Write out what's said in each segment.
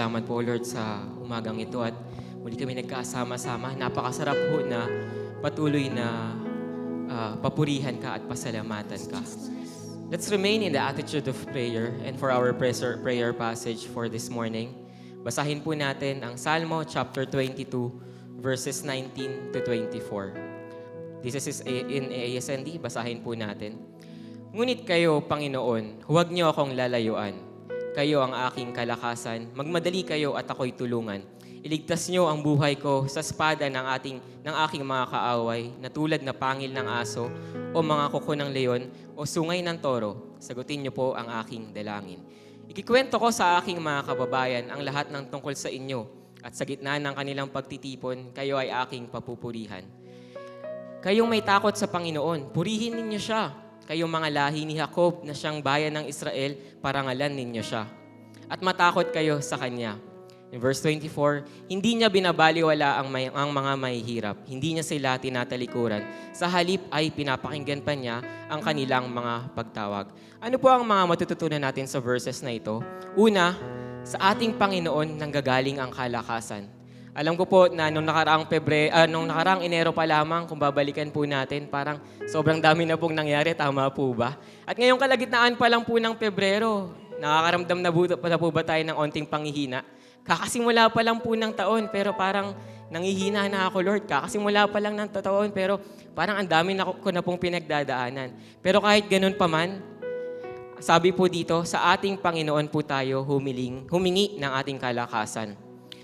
salamat po, Lord, sa umagang ito at muli kami nagkasama-sama. Napakasarap po na patuloy na papurihan ka at pasalamatan ka. Let's remain in the attitude of prayer and for our prayer passage for this morning. Basahin po natin ang Salmo chapter 22 verses 19 to 24. This is in ASND. Basahin po natin. Ngunit kayo, Panginoon, huwag niyo akong lalayuan. Kayo ang aking kalakasan. Magmadali kayo at ako'y tulungan. Iligtas niyo ang buhay ko sa espada ng aking mga kaaway na tulad na pangil ng aso o mga kuko ng leon o sungay ng toro. Sagutin niyo po ang aking dalangin. Ikikwento ko sa aking mga kababayan ang lahat ng tungkol sa inyo at sa gitna ng kanilang pagtitipon, kayo ay aking papupurihan. Kayong may takot sa Panginoon, purihin ninyo siya. Kayong mga lahi ni Jacob na siyang bayan ng Israel, parangalan ninyo siya. At matakot kayo sa Kanya. In verse 24, hindi niya binabaliwala ang mga mahihirap. Hindi niya sila tinatalikuran. Sa halip ay pinapakinggan pa niya ang kanilang mga pagtawag. Ano po ang mga matututunan natin sa verses na ito? Una, sa ating Panginoon nanggagaling ang kalakasan. Alam ko po na nung nakaraang Enero pa lamang, kung babalikan po natin, parang sobrang dami na pong nangyari, tama po ba? At ngayong kalagitnaan pa lang po ng Pebrero, nakakaramdam na po ba tayo ng onting panghihina? Kakasimula pa lang po ng taon, pero parang nangihina na ako, Lord. Kakasimula pa lang ng taon, pero parang ang dami ko na pong pinagdadaanan. Pero kahit ganun pa man, sabi po dito, sa ating Panginoon po tayo humingi ng ating kalakasan.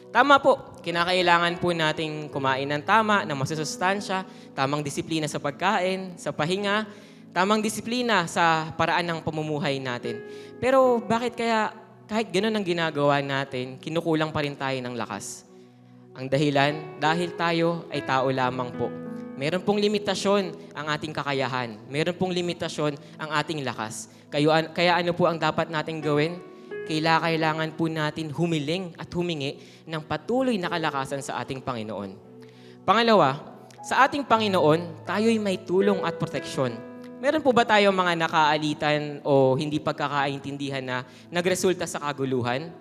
Tama po, kinakailangan po nating kumain ng tama, ng masusustansya, tamang disiplina sa pagkain, sa pahinga, tamang disiplina sa paraan ng pamumuhay natin. Pero bakit kaya kahit gano'n ang ginagawa natin, kinukulang pa rin tayo ng lakas? Ang dahilan, dahil tayo ay tao lamang po. Meron pong limitasyon ang ating kakayahan. Meron pong limitasyon ang ating lakas. Kaya ano po ang dapat nating gawin? Kailangan po natin humiling at humingi ng patuloy na kalakasan sa ating Panginoon. Pangalawa, sa ating Panginoon, tayo'y may tulong at proteksyon. Meron po ba tayo mga nakaalitan o hindi pagkakaintindihan na nagresulta sa kaguluhan?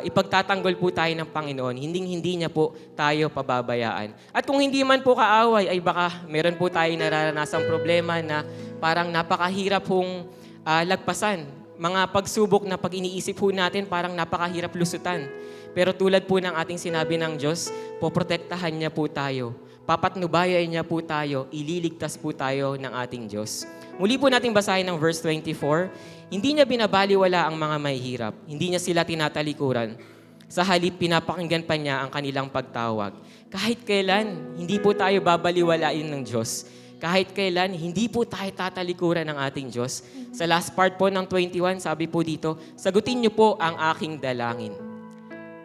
Ipagtatanggol po tayo ng Panginoon, hindi niya po tayo pababayaan. At kung hindi man po kaaway, ay baka meron po tayo nararanasang problema na parang napakahirap pong lagpasan. Mga pagsubok na pag iniisip po natin, parang napakahirap lusutan. Pero tulad po ng ating sinabi ng Diyos, poprotektahan niya po tayo. Papatnubayan niya po tayo, ililigtas po tayo ng ating Diyos. Muli po natin basahin ng verse 24, hindi niya binabaliwala ang mga mahihirap, hindi niya sila tinatalikuran. Sa halip, pinapakinggan pa niya ang kanilang pagtawag. Kahit kailan, hindi po tayo babaliwalain ng Diyos. Kahit kailan, hindi po tayo tatalikuran ng ating Diyos. Sa last part po ng 21, sabi po dito, sagutin niyo po ang aking dalangin.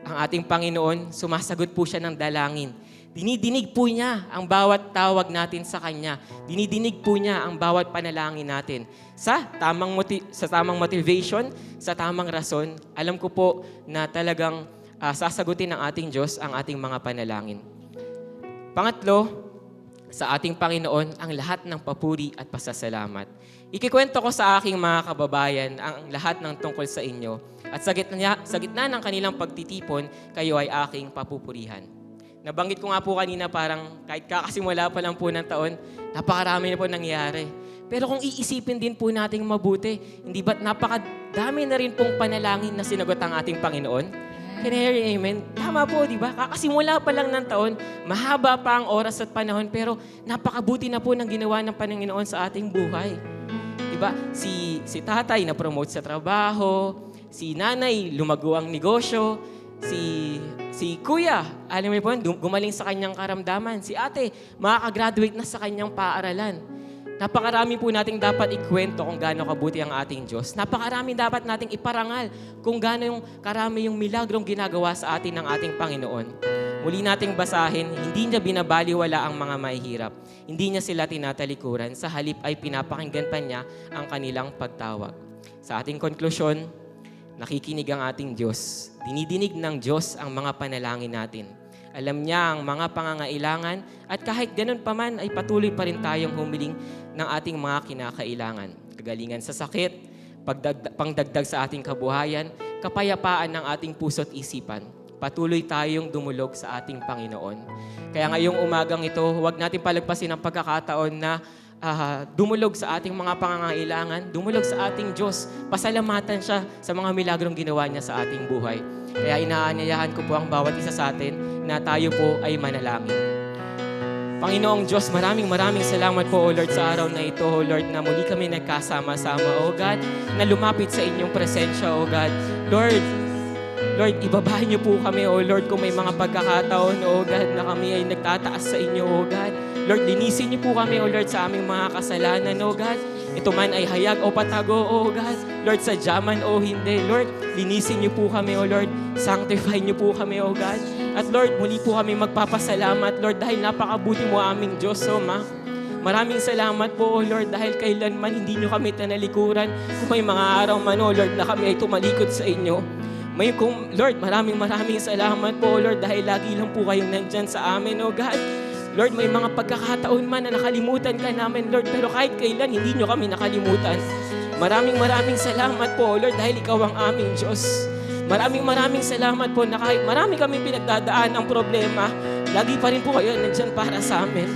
Ang ating Panginoon, sumasagot po siya ng dalangin. Dinidinig po niya ang bawat tawag natin sa Kanya. Dinidinig po niya ang bawat panalangin natin. Sa tamang motivation, sa tamang rason, alam ko po na talagang sasagutin ng ating Diyos ang ating mga panalangin. Pangatlo, sa ating Panginoon ang lahat ng papuri at pasasalamat. Ikikwento ko sa aking mga kababayan ang lahat ng tungkol sa inyo at sa gitna ng kanilang pagtitipon, kayo ay aking papupurihan. Nabanggit ko nga po kanina parang kahit kakasimula pa lang po ng taon, napakarami na po nangyari. Pero kung iisipin din po nating mabuti, hindi ba't napakadami na rin pong panalangin na sinagot ang ating Panginoon? Can I hear you, amen? Tama po, di ba? Kakasimula pa lang ng taon, mahaba pa ang oras at panahon, pero napakabuti na po ng ginawa ng Panginoon sa ating buhay. Di ba? Si tatay na-promote sa trabaho, si nanay lumago ang negosyo, si kuya, alam mo po, gumaling sa kanyang karamdaman, si ate, makakagraduate na sa kanyang paaralan. Napakarami po nating dapat ikwento kung gaano kabuti ang ating Diyos. Napakarami dapat nating iparangal kung gaano karami yung milagrong ginagawa sa atin ng ating Panginoon. Muli nating basahin, hindi niya binabaliwala ang mga mahihirap. Hindi niya sila tinatalikuran. Sa halip ay pinapakinggan pa niya ang kanilang pagtawag. Sa ating konklusyon, nakikinig ang ating Diyos. Dinidinig ng Diyos ang mga panalangin natin. Alam niya ang mga pangangailangan at kahit ganun pa man ay patuloy pa rin tayong humiling ng ating mga kinakailangan. Kagalingan sa sakit, pangdagdag sa ating kabuhayan, kapayapaan ng ating puso't isipan. Patuloy tayong dumulog sa ating Panginoon. Kaya ngayong umagang ito, huwag natin palagpasin ang pagkakataon na dumulog sa ating mga pangangailangan, dumulog sa ating Diyos, pasalamatan siya sa mga milagrong ginawa niya sa ating buhay. Kaya inaanyayahan ko po ang bawat isa sa atin na tayo po ay manalangin. Panginoong Diyos, maraming salamat po, O Lord, sa araw na ito, O Lord, na muli kami nagkasama-sama, O God, na lumapit sa inyong presensya, O God. Lord, ibabahin niyo po kami, O Lord, kung may mga pagkakataon, O God, na kami ay nagtataas sa inyo, O God. Lord, linisin niyo po kami, O Lord, sa aming mga kasalanan, O God. Ito man ay hayag o patago, O God. Lord, sadyaman o hindi. Lord, linisin niyo po kami, O Lord. Sanctify niyo po kami, O God. At Lord, muli po kami magpapasalamat, Lord, dahil napakabuti mo aming Diyos, O Ma. Maraming salamat po, O Lord, dahil kailanman hindi niyo kami tinalikuran. Kung may mga araw man, O Lord, na kami ay tumalikod sa inyo. Lord, maraming salamat po, O Lord, dahil lagi lang po kayong nandyan sa amin, O God. Lord, may mga pagkakataon man na nakalimutan ka namin, Lord, pero kahit kailan, hindi nyo kami nakalimutan. Maraming salamat po, O Lord, dahil ikaw ang aming Diyos. Maraming salamat po na kahit marami kami pinagdadaan ng problema, lagi pa rin po kayo nandyan para sa amin.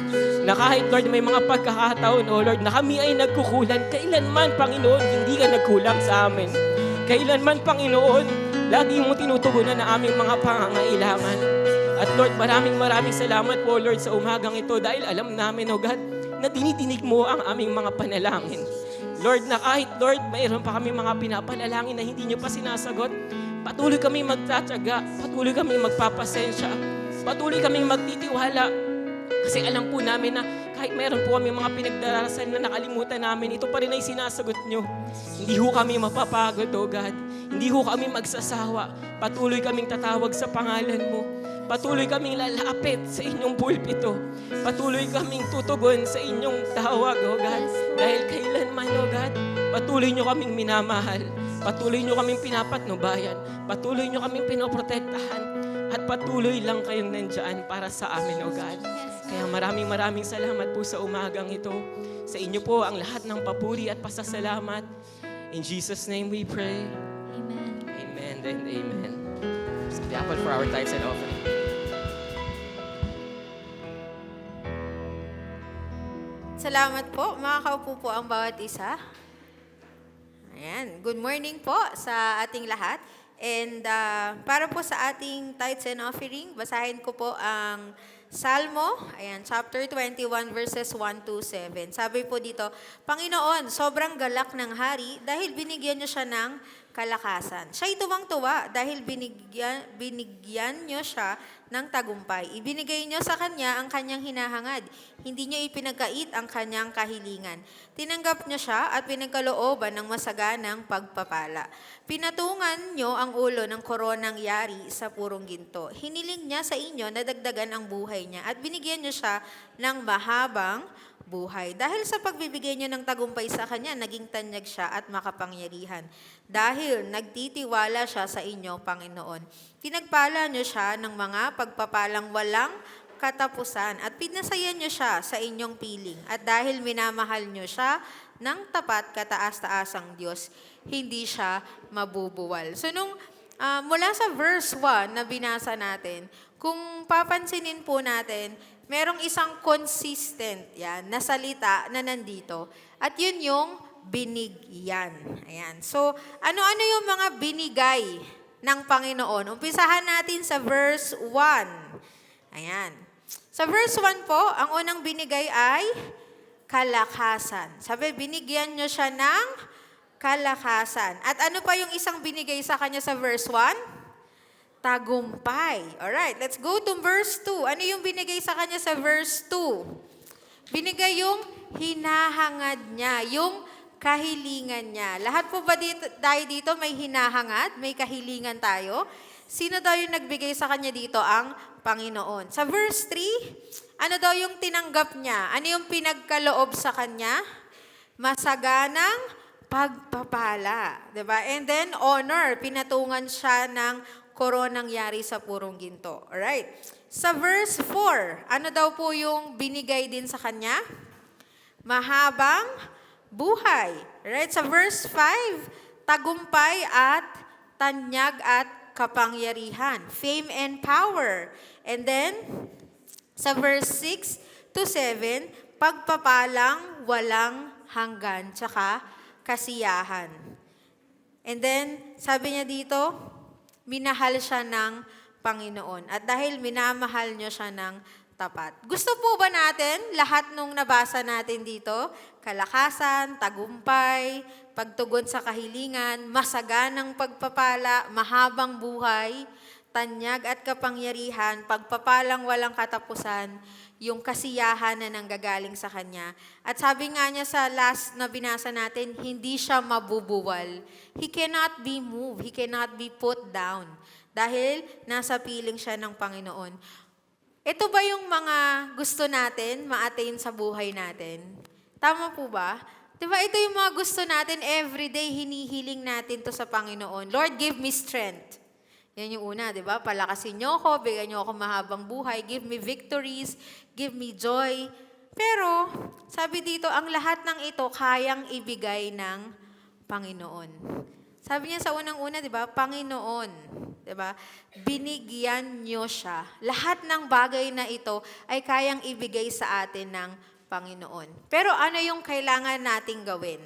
Na kahit, Lord, may mga pagkakataon, O Lord, na kami ay nagkukulan, kailanman, Panginoon, hindi ka nagkulang sa amin. Kailanman, Panginoon, lagi mo tinutugunan na aming mga pangangailangan. At Lord, maraming salamat po, Lord, sa umagang ito dahil alam namin, O God, na dinidinig mo ang aming mga panalangin. Lord, na kahit, Lord, mayroon pa kami mga pinapanalangin na hindi nyo pa sinasagot, patuloy kami magtatyaga, patuloy kami magpapasensya, patuloy kami magtitiwala. Kasi alam po namin na kahit mayroon po kami mga pinagdarasan na nakalimutan namin, ito pa rin ay sinasagot nyo. Hindi ho kami mapapagod, O God. Hindi ho kami magsasawa. Patuloy kaming tatawag sa pangalan mo. Patuloy kaming lalapit sa inyong pulpito. Patuloy kaming tutugon sa inyong tawag, O God. Dahil kailanman, O God, patuloy nyo kaming minamahal. Patuloy nyo kaming pinapatnubayan. Patuloy nyo kaming pinoprotektahan. At patuloy lang kayong nandyan para sa amin, O God. Kaya maraming salamat po sa umagang ito. Sa inyo po ang lahat ng papuri at pasasalamat. In Jesus' name we pray. Amen. Amen and amen. The apple for our tithes and offering. Salamat po. Makakaupo po ang bawat isa. Ayan. Good morning po sa ating lahat. And para po sa ating tithes and offering, basahin ko po ang Salmo, ayan, chapter 21, verses 1 to 7. Sabi po dito, Panginoon, sobrang galak ng hari dahil binigyan niyo siya ng kalakasan. Siya'y tuwang-tuwa dahil binigyan niyo siya ng tagumpay. Ibinigay niyo sa kanya ang kanyang hinahangad. Hindi niyo ipinagkait ang kanyang kahilingan. Tinanggap niyo siya at pinagkalooban ng masaganang pagpapala. Pinatungan niyo ang ulo ng koronang yari sa purong ginto. Hiniling niya sa inyo na dagdagan ang buhay niya at binigyan niyo siya ng mahabang buhay. Dahil sa pagbibigay niyo ng tagumpay sa kanya, naging tanyag siya at makapangyarihan. Dahil nagtitiwala siya sa inyo, Panginoon. Pinagpala niyo siya ng mga pagpapalang walang katapusan at pinasayan niyo siya sa inyong piling. At dahil minamahal niyo siya ng tapat kataas-taasang Diyos, hindi siya mabubuwal. So mula sa verse 1 na binasa natin, kung papansinin po natin, merong isang consistent na salita na nandito. At yun yung binigyan. Ayan. So, ano-ano yung mga binigay ng Panginoon? Umpisahan natin sa verse 1. Ayan. Sa verse 1 po, ang unang binigay ay kalakasan. Sabi, binigyan nyo siya ng kalakasan. At ano pa yung isang binigay sa kanya sa verse 1? Tagumpay. Alright, let's go to verse 2. Ano yung binigay sa kanya sa verse 2? Binigay yung hinahangad niya, yung kahilingan niya. Lahat po ba tayo dito may hinahangad, may kahilingan tayo? Sino daw yung nagbigay sa kanya dito? Ang Panginoon. Sa verse 3, ano daw yung tinanggap niya? Ano yung pinagkaloob sa kanya? Masaganang pagpapala. Diba? And then, honor. Pinatungan siya ng koronang yari sa purong ginto. Alright. Sa verse 4, ano daw po yung binigay din sa kanya? Mahabang buhay. Alright. Sa verse 5, tagumpay at tanyag at kapangyarihan, fame and power. And then, sa verse 6 to 7, pagpapalang walang hanggan, tsaka kasiyahan. And then, sabi niya dito, minahal siya ng Panginoon. At dahil minamahal niyo siya ng tapat. Gusto po ba natin lahat nung nabasa natin dito? Kalakasan, tagumpay, pagtugon sa kahilingan, masaganang pagpapala, mahabang buhay, tanyag at kapangyarihan, pagpapalang walang katapusan, yung kasiyahan na nanggagaling sa Kanya. At sabi nga niya sa last na binasa natin, hindi siya mabubuwal. He cannot be moved. He cannot be put down. Dahil nasa piling siya ng Panginoon. Ito ba yung mga gusto natin ma-attain sa buhay natin? Tama po ba? Diba ito yung mga gusto natin everyday, hinihiling natin to sa Panginoon. Lord, give me strength. Yan yung una, di ba? Palakasin niyo ako, bigyan niyo ako mahabang buhay, give me victories, give me joy. Pero, sabi dito, ang lahat ng ito kayang ibigay ng Panginoon. Sabi niya sa unang-una, di ba? Panginoon, di ba? Binigyan niyo siya. Lahat ng bagay na ito ay kayang ibigay sa atin ng Panginoon. Pero ano yung kailangan nating gawin?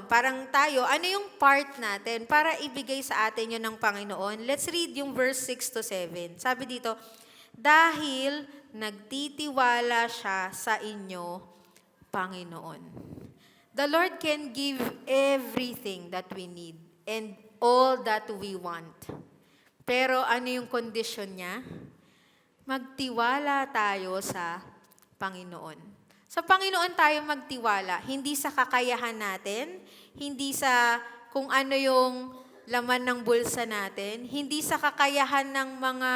Parang tayo, ano yung part natin para ibigay sa atin yun ng Panginoon? Let's read yung verse 6 to 7. Sabi dito, dahil nagtitiwala siya sa inyo, Panginoon. The Lord can give everything that we need and all that we want. Pero ano yung condition niya? Magtiwala tayo sa Panginoon. Sa Panginoon tayo magtiwala, hindi sa kakayahan natin, hindi sa kung ano yung laman ng bulsa natin, hindi sa kakayahan ng mga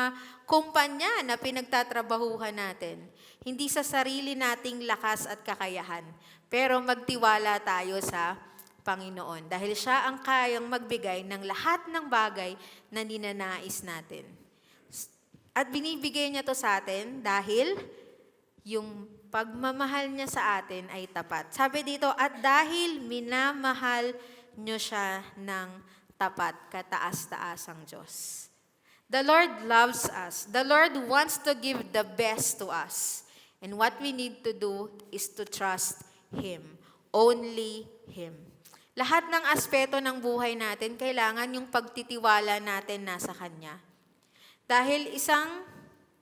kumpanya na pinagtatrabahuhan natin, hindi sa sarili nating lakas at kakayahan, pero magtiwala tayo sa Panginoon dahil siya ang kayang magbigay ng lahat ng bagay na ninanais natin. At binibigay niya to sa atin dahil yung pagmamahal niya sa atin ay tapat. Sabi dito, at dahil minamahal niyo siya ng tapat, kataas-taasang Diyos. The Lord loves us. The Lord wants to give the best to us. And what we need to do is to trust Him. Only Him. Lahat ng aspeto ng buhay natin, kailangan yung pagtitiwala natin nasa Kanya. Dahil isang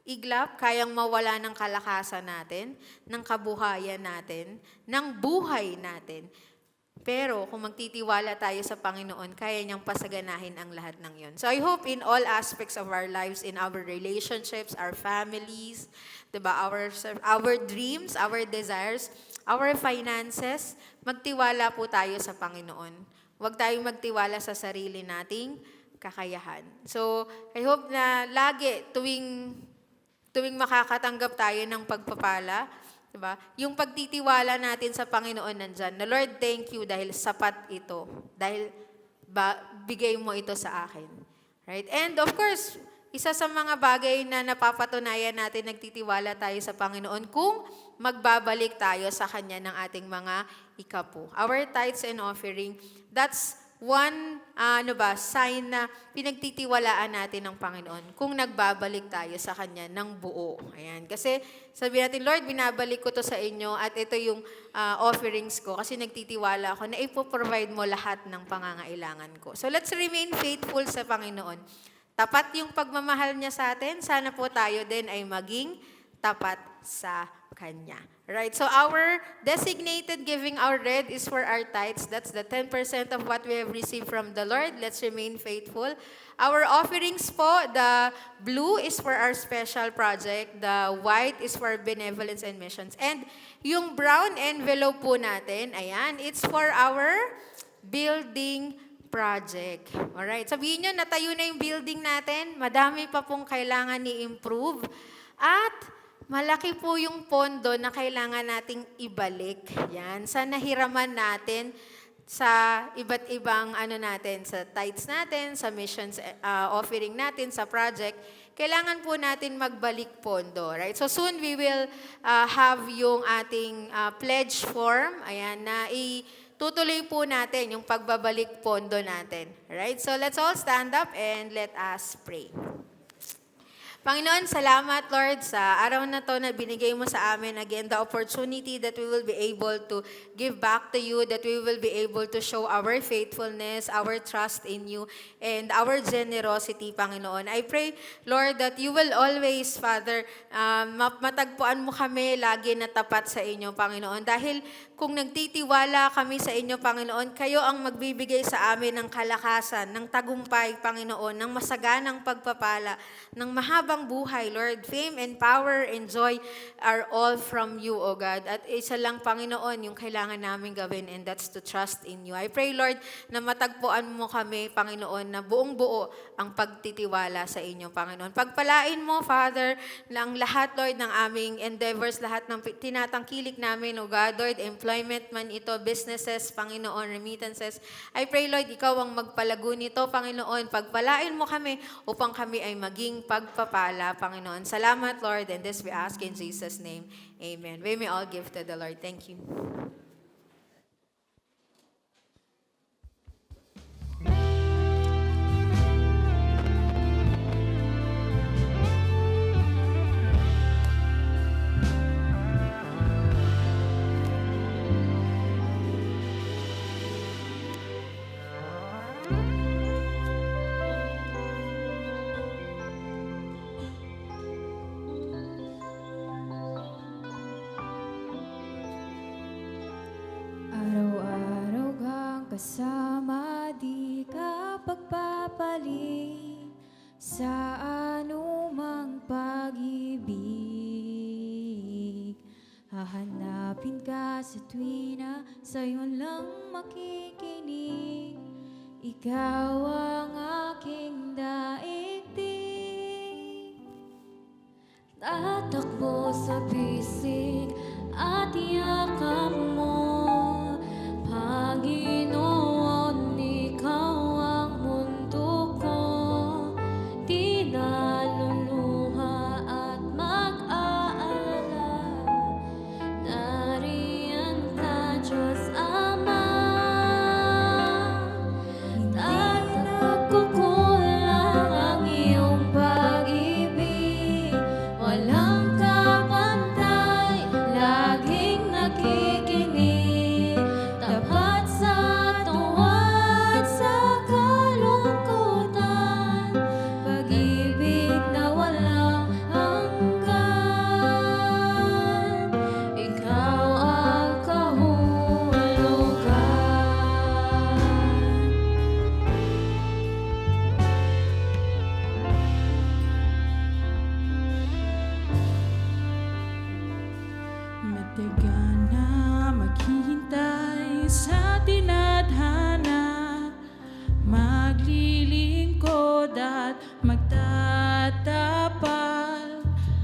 iglap, kayang mawala ng kalakasan natin, ng kabuhayan natin, ng buhay natin. Pero kung magtitiwala tayo sa Panginoon, kaya niyang pasaganahin ang lahat ng yon. So I hope in all aspects of our lives, in our relationships, our families, diba, our dreams, our desires, our finances, magtiwala po tayo sa Panginoon. Huwag tayong magtiwala sa sarili nating kakayahan. So I hope na lagi tuwing makakatanggap tayo ng pagpapala, diba? Yung pagtitiwala natin sa Panginoon nandyan, na Lord, thank you dahil sapat ito. Dahil bigay mo ito sa akin. Right? And of course, isa sa mga bagay na napapatunayan natin nagtitiwala tayo sa Panginoon kung magbabalik tayo sa Kanya ng ating mga ikapu. Our tithes and offering, that's one sign na pinagtitiwalaan natin ng Panginoon kung nagbabalik tayo sa Kanya ng buo. Ayan. Kasi sabi natin, Lord, binabalik ko to sa inyo at ito yung offerings ko kasi nagtitiwala ako na ipoprovide mo lahat ng pangangailangan ko. So let's remain faithful sa Panginoon. Tapat yung pagmamahal niya sa atin, sana po tayo din ay maging tapat sa Kanya. Right? So our designated giving, our red is for our tithes. That's the 10% of what we have received from the Lord. Let's remain faithful. Our offerings po, the blue is for our special project. The white is for benevolence and missions. And yung brown envelope po natin, ayan, it's for our building project. Alright? Sabihin nyo, natayo na yung building natin. Madami pa pong kailangan i-improve. At malaki po yung pondo na kailangan nating ibalik. Yan. Sa nahiraman natin sa iba't ibang sa tithes natin, sa missions offering natin, sa project, kailangan po natin magbalik pondo. Right? So soon we will have yung ating pledge form. Ayan, na tutuloy po natin yung pagbabalik pondo natin. Alright? So let's all stand up and let us pray. Panginoon, salamat Lord sa araw na to na binigay mo sa amin again the opportunity that we will be able to give back to you, that we will be able to show our faithfulness, our trust in you, and our generosity, Panginoon. I pray, Lord, that you will always, Father, matagpuan mo kami lagi na tapat sa inyo, Panginoon. Dahil kung nagtitiwala kami sa inyo, Panginoon, kayo ang magbibigay sa amin ng kalakasan, ng tagumpay, Panginoon, ng masaganang pagpapala, ng mahabang buhay, Lord. Fame and power and joy are all from you, O God. At isa lang, Panginoon, yung kailangan namin gawin, and that's to trust in you. I pray, Lord, na matagpuan mo kami, Panginoon, na buong buo ang pagtitiwala sa inyo, Panginoon. Pagpalain mo, Father, ng lahat, Lord, ng aming endeavors, lahat ng tinatangkilik namin, O God, Lord, employment man ito, businesses, Panginoon, remittances. I pray, Lord, ikaw ang magpalago nito, Panginoon. Pagpalain mo kami upang kami ay maging pagpapala, Panginoon. Salamat, Lord, and this we ask in Jesus' name. Amen. We may all give to the Lord. Thank you. Araw-araw kang kasama, di ka pagpapalit sa anumang pag-ibig. Hahanapin ka sa tuwina, sa'yo lang makikinig. Ikaw ang aking daigdig. Tatakbo sa bisig at yakap mo, Panginoon, ikaw ang mundo ko. Di naluluha at mag-aalala, nariyan ka, Diyos Ama. At nagkukulang ang iyong pag-ibig, walang kapantay, laging nakikinig, tapat sa tuwa at sa kalungkutan, pag-ibig na walang hanggan, ikaw ang kahulugan. Matagal na maghihintay sa tinadhana, maglilingkod at magtatapat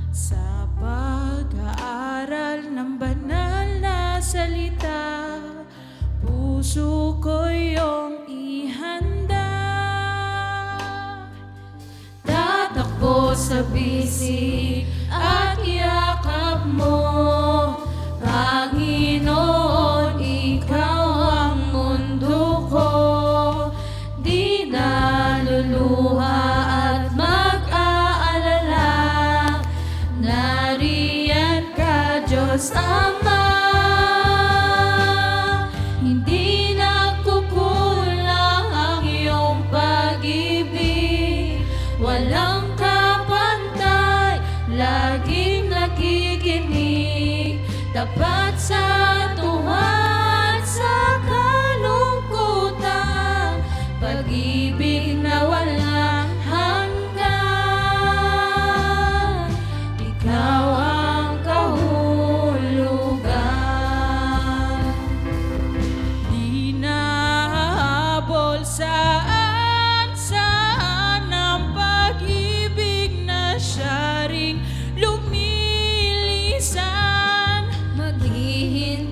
sa pag-aaral ng banal na salita. Puso ko iyong ihanda. Tatakbo sa bisig at yakap mo, Panginoon, ikaw ang mundo ko. Di naluluha at mag-aalala, nariyan ka, Diyos Ama. Hindi nagkukulang ang iyong pag-ibig, walang kapantay, laging nakikinig, tapat sa tuwa at sa kalungkutan, pag-ibig na walang hanggan, ikaw ang kahulugan. Di nahahabol saan ang pag-ibig na siya ring lumilisan. Maghihintay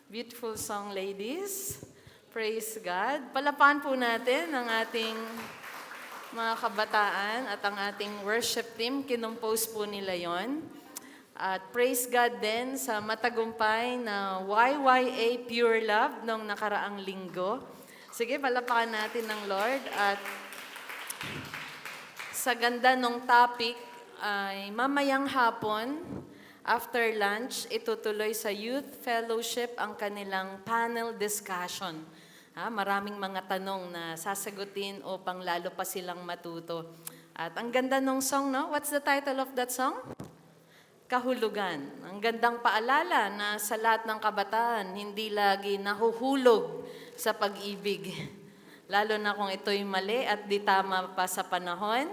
Beautiful song, ladies. Praise God. Palapakan po natin ang ating mga kabataan at ang ating worship team. Kinompose po nila yon. At praise God din sa matagumpay na YYA Pure Love noong nakaraang linggo. Sige, palapakan natin ng Lord. At sa ganda ng topic ay mamayang hapon, after lunch, itutuloy sa Youth Fellowship ang kanilang panel discussion. Maraming mga tanong na sasagutin upang lalo pa silang matuto. At ang ganda ng song, no? What's the title of that song? Kahulugan. Ang gandang paalala na sa lahat ng kabataan, hindi lagi nahuhulog sa pag-ibig. Lalo na kung ito'y mali at di tama pa sa panahon,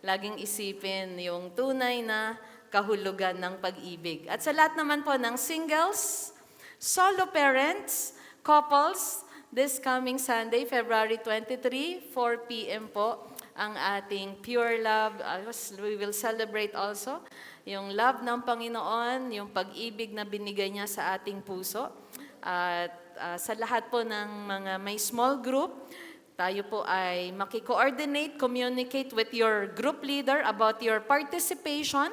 laging isipin yung tunay na kahulugan ng pag-ibig. At sa lahat naman po ng singles, solo parents, couples, this coming Sunday, February 23, 4 p.m. po, ang ating Pure Love. We will celebrate also yung love ng Panginoon, yung pag-ibig na binigay niya sa ating puso. At sa lahat po ng mga may small group, tayo po ay maki-coordinate, communicate with your group leader about your participation,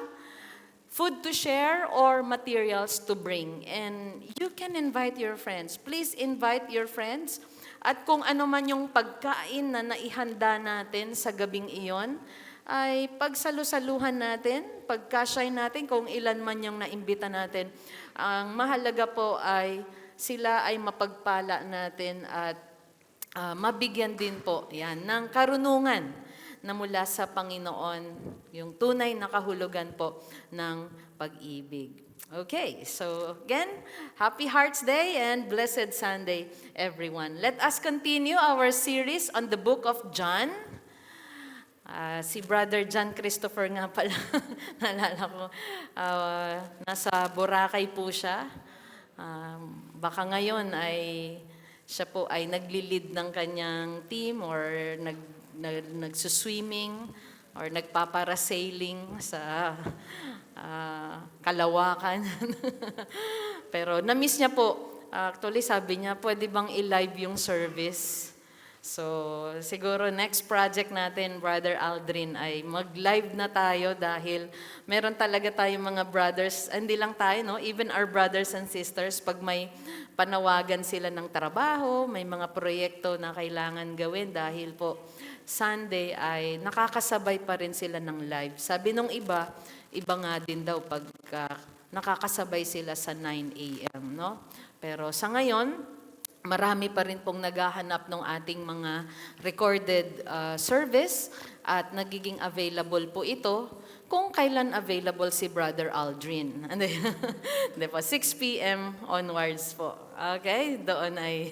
food to share, or materials to bring. And you can invite your friends. Please invite your friends. At kung ano man yung pagkain na naihanda natin sa gabing iyon, ay pagsalusaluhan natin, pagkasya natin kung ilan man yung naimbita natin. Ang mahalaga po ay sila ay mapagpala natin at mabigyan din po yan ng karunungan na mula sa Panginoon, yung tunay na kahulugan po ng pag-ibig. Okay, so again, Happy Hearts Day and Blessed Sunday, everyone. Let us continue our series on the book of John. Si Brother John Christopher nga pala, naalala ko, nasa Boracay po siya. Baka ngayon ay siya po ay nagli-lead ng kanyang team or nagsuswimming or nagpaparasailing sa Kalawakan. Pero na-miss niya po. Actually, sabi niya, pwede bang i-live yung service? So, siguro next project natin, Brother Aldrin, ay mag-live na tayo dahil meron talaga tayong mga brothers, hindi lang tayo, no? Even our brothers and sisters, pag may panawagan sila ng trabaho, may mga proyekto na kailangan gawin dahil po Sunday ay nakakasabay pa rin sila ng live. Sabi nung iba nga din daw pag nakakasabay sila sa 9 a.m., no? Pero sa ngayon, marami pa rin pong naghahanap ng ating mga recorded service at nagiging available po ito kung kailan available si Brother Aldrin. Hindi po, 6 p.m. onwards po. Okay? Doon ay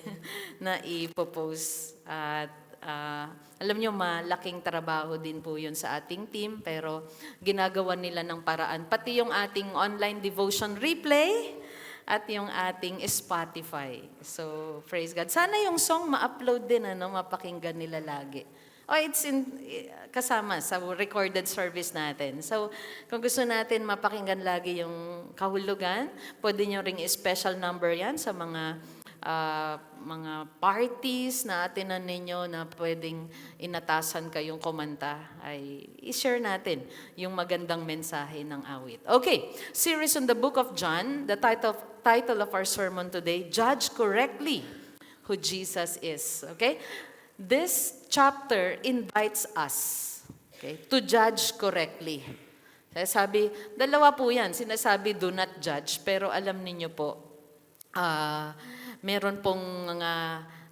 naipopost. At alam nyo, malaking trabaho din po yun sa ating team, pero ginagawa nila ng paraan. Pati yung ating online devotion replay, at yung ating Spotify. So, praise God. Sana yung song ma-upload din, mapakinggan nila lagi. It's kasama sa recorded service natin. So, kung gusto natin mapakinggan lagi yung kahulugan, pwede nyo ring special number yan sa mga parties na atinan ninyo na pwedeng inatasan kayong kumanta, ay i-share natin yung magandang mensahe ng awit. Okay, series on the book of John, the title of our sermon today, Judge Correctly Who Jesus Is. Okay? This chapter invites us, okay, to judge correctly. Sabi, dalawa po yan. Sinasabi, do not judge. Pero alam niyo po, meron pong mga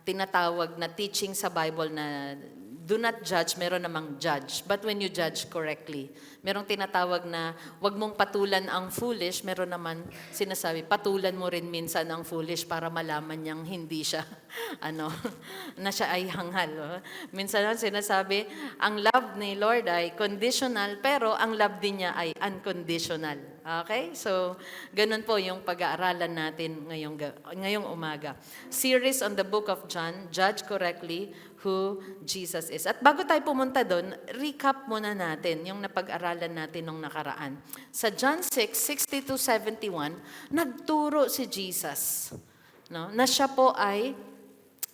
tinatawag na teaching sa Bible na do not judge, meron namang judge. But when you judge correctly, merong tinatawag na wag mong patulan ang foolish, meron naman sinasabi, patulan mo rin minsan ang foolish para malaman niyang hindi siya, na siya ay hanghal. Minsan sinasabi, ang love ni Lord ay conditional, pero ang love din niya ay unconditional. Okay? So, ganun po yung pag-aaralan natin ngayong umaga. Series on the book of John, Judge Correctly who Jesus is. At bago tayo pumunta doon, recap muna natin yung napag-aralan natin nung nakaraan. Sa John 6:60-71, nagturo si Jesus, no, na siya po ay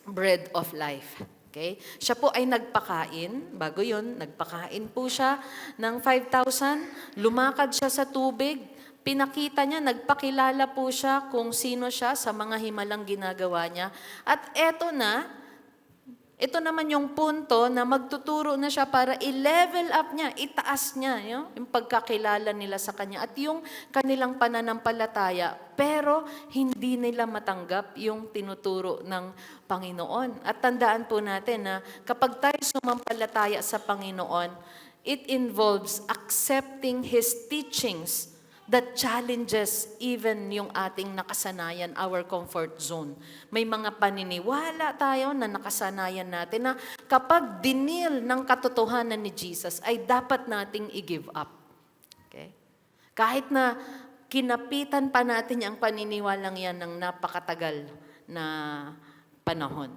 bread of life. Okay? Siya po ay nagpakain. Bago yun, nagpakain po siya ng 5,000. Lumakad siya sa tubig. Pinakita niya, nagpakilala po siya kung sino siya sa mga himalang ginagawa niya. At ito naman yung punto na magtuturo na siya para i-level up niya, itaas niya yung pagkakilala nila sa kanya at yung kanilang pananampalataya. Pero hindi nila matanggap yung tinuturo ng Panginoon. At tandaan po natin na kapag tayo sumampalataya sa Panginoon, it involves accepting His teachings that challenges even yung ating nakasanayan, our comfort zone. May mga paniniwala tayo na nakasanayan natin na kapag dinil ng katotohanan ni Jesus, ay dapat nating i-give up. Okay? Kahit na kinapitan pa natin ang paniniwalang yan ng napakatagal na panahon.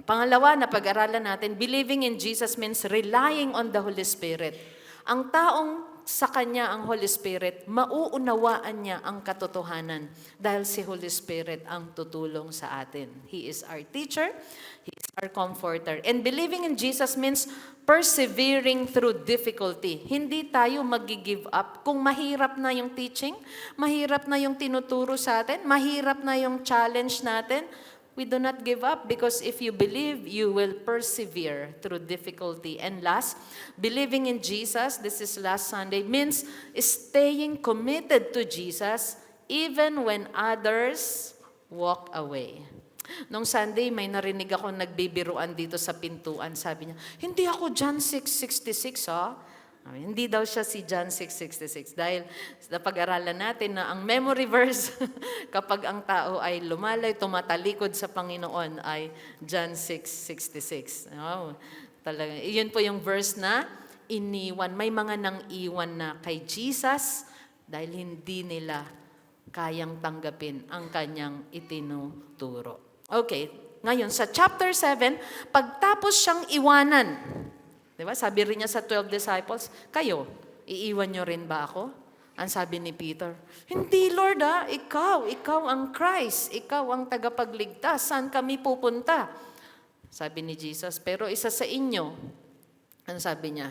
Pangalawa, na pag-aralan natin, believing in Jesus means relying on the Holy Spirit. Ang taong sa Kanya ang Holy Spirit, mauunawaan niya ang katotohanan dahil si Holy Spirit ang tutulong sa atin. He is our teacher, He is our comforter. And believing in Jesus means persevering through difficulty. Hindi tayo mag-give up. Kung mahirap na yung teaching, mahirap na yung tinuturo sa atin, mahirap na yung challenge natin, we do not give up because if you believe, you will persevere through difficulty. And last, believing in Jesus, this is last Sunday, means staying committed to Jesus even when others walk away. Nung Sunday, may narinig ako nagbibiruan dito sa pintuan. Sabi niya, hindi ako John 6:66 ha. Hindi daw siya si John 6:66 dahil napag-aralan natin na ang memory verse kapag ang tao ay lumalay, tumatalikod sa Panginoon ay John 6:66. Oh, talaga. Iyon po yung verse na iniwan. May mga nang iwan na kay Jesus dahil hindi nila kayang tanggapin ang kanyang itinuturo. Okay, ngayon sa chapter 7, pagtapos siyang iwanan, diba? Sabi rin niya sa 12 disciples, kayo, iiwan niyo rin ba ako? Ang sabi ni Peter, hindi Lord ikaw ang Christ, ikaw ang tagapagligtas, saan kami pupunta? Sabi ni Jesus, pero isa sa inyo, ang sabi niya,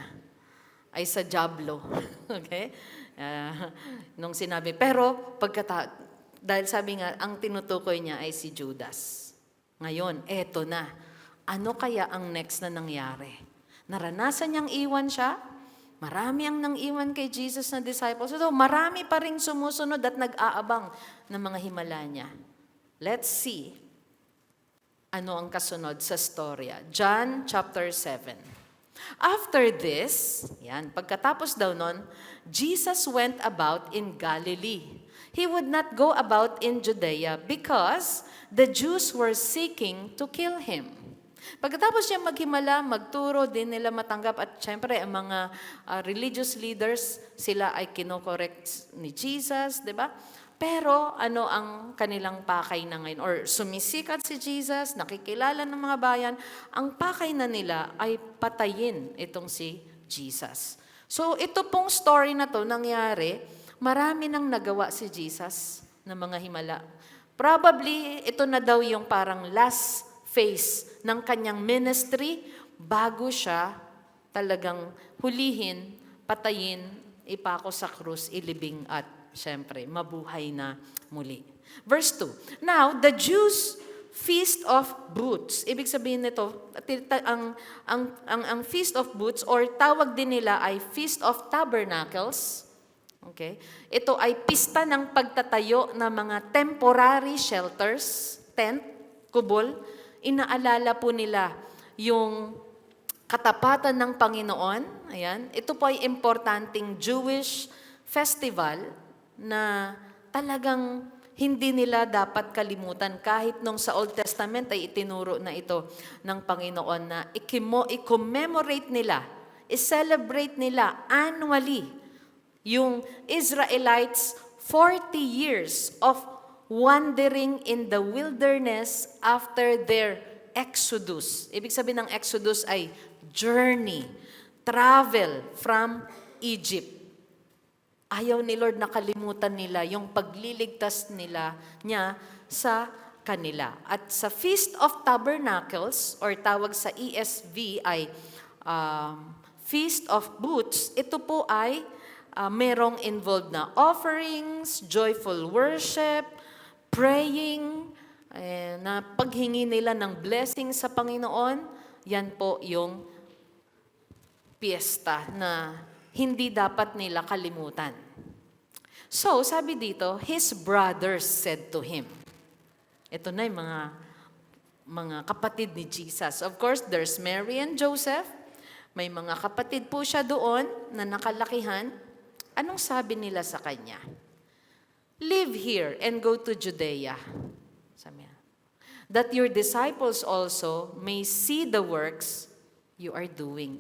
ay sa dyablo. Okay? Nung sinabi, pero dahil sabi nga, ang tinutukoy niya ay si Judas. Ngayon, eto na. Ano kaya ang next na nangyari? Naranasan niyang iwan siya. Marami ang nang-iwan kay Jesus na disciples. So, marami pa rin sumusunod at nag-aabang ng mga himala niya. Let's see ano ang kasunod sa storya. John chapter 7. After this, pagkatapos daw nun, Jesus went about in Galilee. He would not go about in Judea because the Jews were seeking to kill him. Pagkatapos niya maghimala, magturo, din nila matanggap at syempre ang mga religious leaders, sila ay kinokorek ni Jesus, di ba? Pero ano ang kanilang pakay na ngayon? Or sumisikat si Jesus, nakikilala ng mga bayan, ang pakay na nila ay patayin itong si Jesus. So ito pong story na to nangyari, marami nang nagawa si Jesus ng mga himala. Probably ito na daw yung parang last phase ng kanyang ministry bago siya talagang hulihin, patayin, ipako sa krus, ilibing at syempre mabuhay na muli. Verse 2. Now, the Jews' Feast of Booths. Ibig sabihin nito, ang Feast of Booths or tawag din nila ay Feast of Tabernacles. Okay? Ito ay pista ng pagtatayo ng mga temporary shelters, tent, kubol. Inaalala po nila yung katapatan ng Panginoon. Ayan. Ito po ay importanteng Jewish festival na talagang hindi nila dapat kalimutan kahit nung sa Old Testament ay itinuro na ito ng Panginoon na i-commemorate nila, i-celebrate nila annually yung Israelites 40 years of wandering in the wilderness after their exodus. Ibig sabihin ng exodus ay journey, travel from Egypt. Ayaw ni Lord na kalimutan nila yung pagliligtas niya sa kanila. At sa Feast of Tabernacles, or tawag sa ESV ay Feast of Booths, ito po ay merong involved na offerings, joyful worship, praying, na paghingi nila ng blessing sa Panginoon. Yan po yung piyesta na hindi dapat nila kalimutan. So, sabi dito, his brothers said to him. Ito na yung mga kapatid ni Jesus. Of course, there's Mary and Joseph. May mga kapatid po siya doon na nakalakihan. Anong sabi nila sa kanya? Live here and go to Judea. Sabi niya, that your disciples also may see the works you are doing.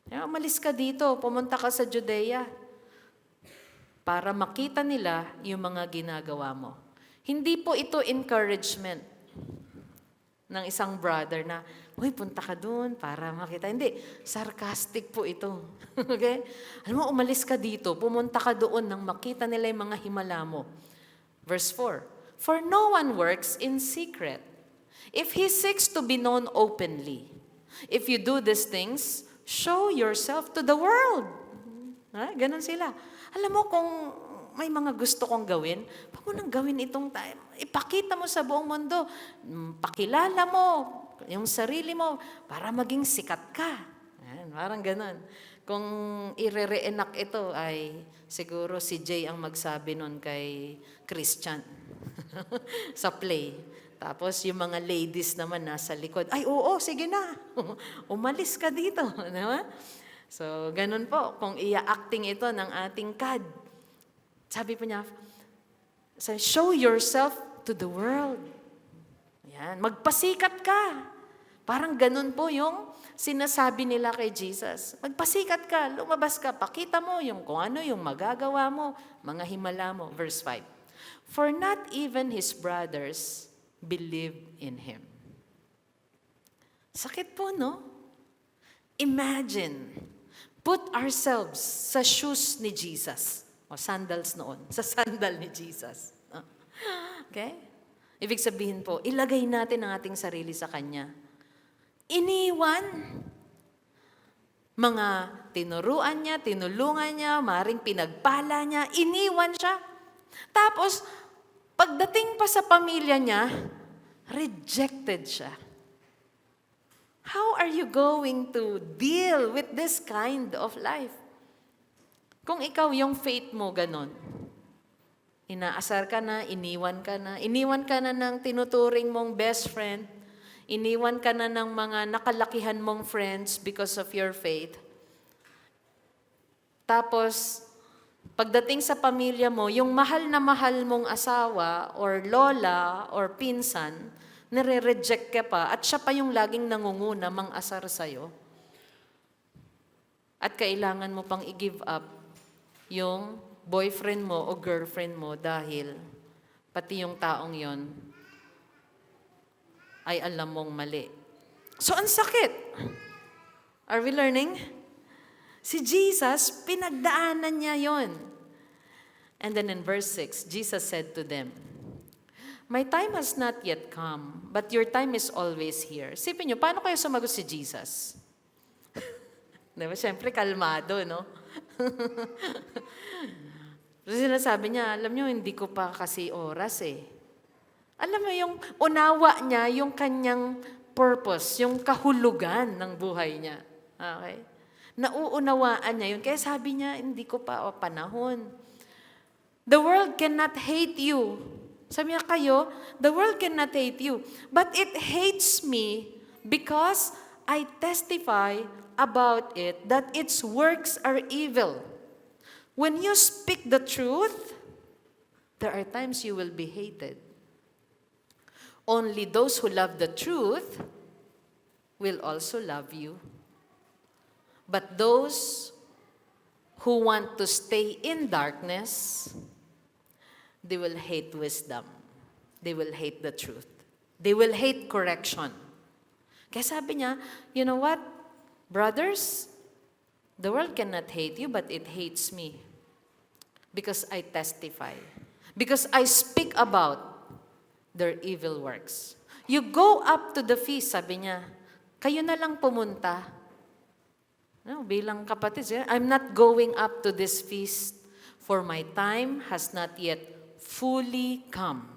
Umalis ka dito, pumunta ka sa Judea para makita nila yung mga ginagawa mo. Hindi po ito encouragement ng isang brother na, uy, punta ka doon para makita. Hindi, sarcastic po ito. Okay? Alam mo, umalis ka dito, pumunta ka doon nang makita nila yung mga himala mo. Verse 4, for no one works in secret. If he seeks to be known openly, if you do these things, show yourself to the world. Ganon sila. Alam mo, kung may mga gusto kong gawin, huwag mo nang gawin itong time. Ipakita mo sa buong mundo. Pakilala mo yung sarili mo para maging sikat ka. Parang ganon. Kung ire-reenact ito, ay siguro si Jay ang magsabi nun kay Christian sa play. Tapos yung mga ladies naman nasa likod, ay oo, sige na, umalis ka dito. Diba? So, ganun po, kung ia-acting ito ng ating CAD. Sabi po niya, show yourself to the world. Yan, magpasikat ka. Parang ganun po yung sinasabi nila kay Jesus. Magpasikat ka, lumabas ka, pakita mo yung kung ano yung magagawa mo, mga himala mo. Verse 5, for not even his brothers believed in him. Sakit po, no? Imagine, put ourselves sa shoes ni Jesus. O sandals noon, sa sandal ni Jesus. Okay? Ibig sabihin po, ilagay natin ang ating sarili sa Kanya. Iniwan. Mga tinuruan niya, tinulungan niya, maring pinagpala niya, iniwan siya. Tapos, pagdating pa sa pamilya niya, rejected siya. How are you going to deal with this kind of life? Kung ikaw yung faith mo ganon, inaasar ka na, iniwan ka na ng tinuturing mong best friend, iniwan ka na ng mga nakalakihan mong friends because of your faith. Tapos, pagdating sa pamilya mo, yung mahal na mahal mong asawa or lola or pinsan, nire-reject ka pa at siya pa yung laging nangunguna, mang-asar sa'yo. At kailangan mo pang i-give up yung boyfriend mo o girlfriend mo dahil pati yung taong yon ay alam mong mali. So, ang sakit. Are we learning? Si Jesus, pinagdaanan niya yon. And then in verse 6, Jesus said to them, my time has not yet come, but your time is always here. Sipin niyo, paano kayo sumagot si Jesus? Diba? Siyempre, kalmado, no? So, sinasabi niya, alam niyo, hindi ko pa kasi oras eh. Alam mo, yung unawa niya, yung kanyang purpose, yung kahulugan ng buhay niya. Okay? Nauunawaan niya yun. Kaya sabi niya, hindi ko pa panahon. The world cannot hate you. Sabi niya kayo, the world cannot hate you. But it hates me because I testify about it that its works are evil. When you speak the truth, there are times you will be hated. Only those who love the truth will also love you. But those who want to stay in darkness, they will hate wisdom. They will hate the truth. They will hate correction. Kaya sabi niya, you know what, brothers, the world cannot hate you, but it hates me. Because I testify. Because I speak about their evil works. You go up to the feast, sabi niya, kayo na lang pumunta. No, bilang kapatid, I'm not going up to this feast, for my time has not yet fully come.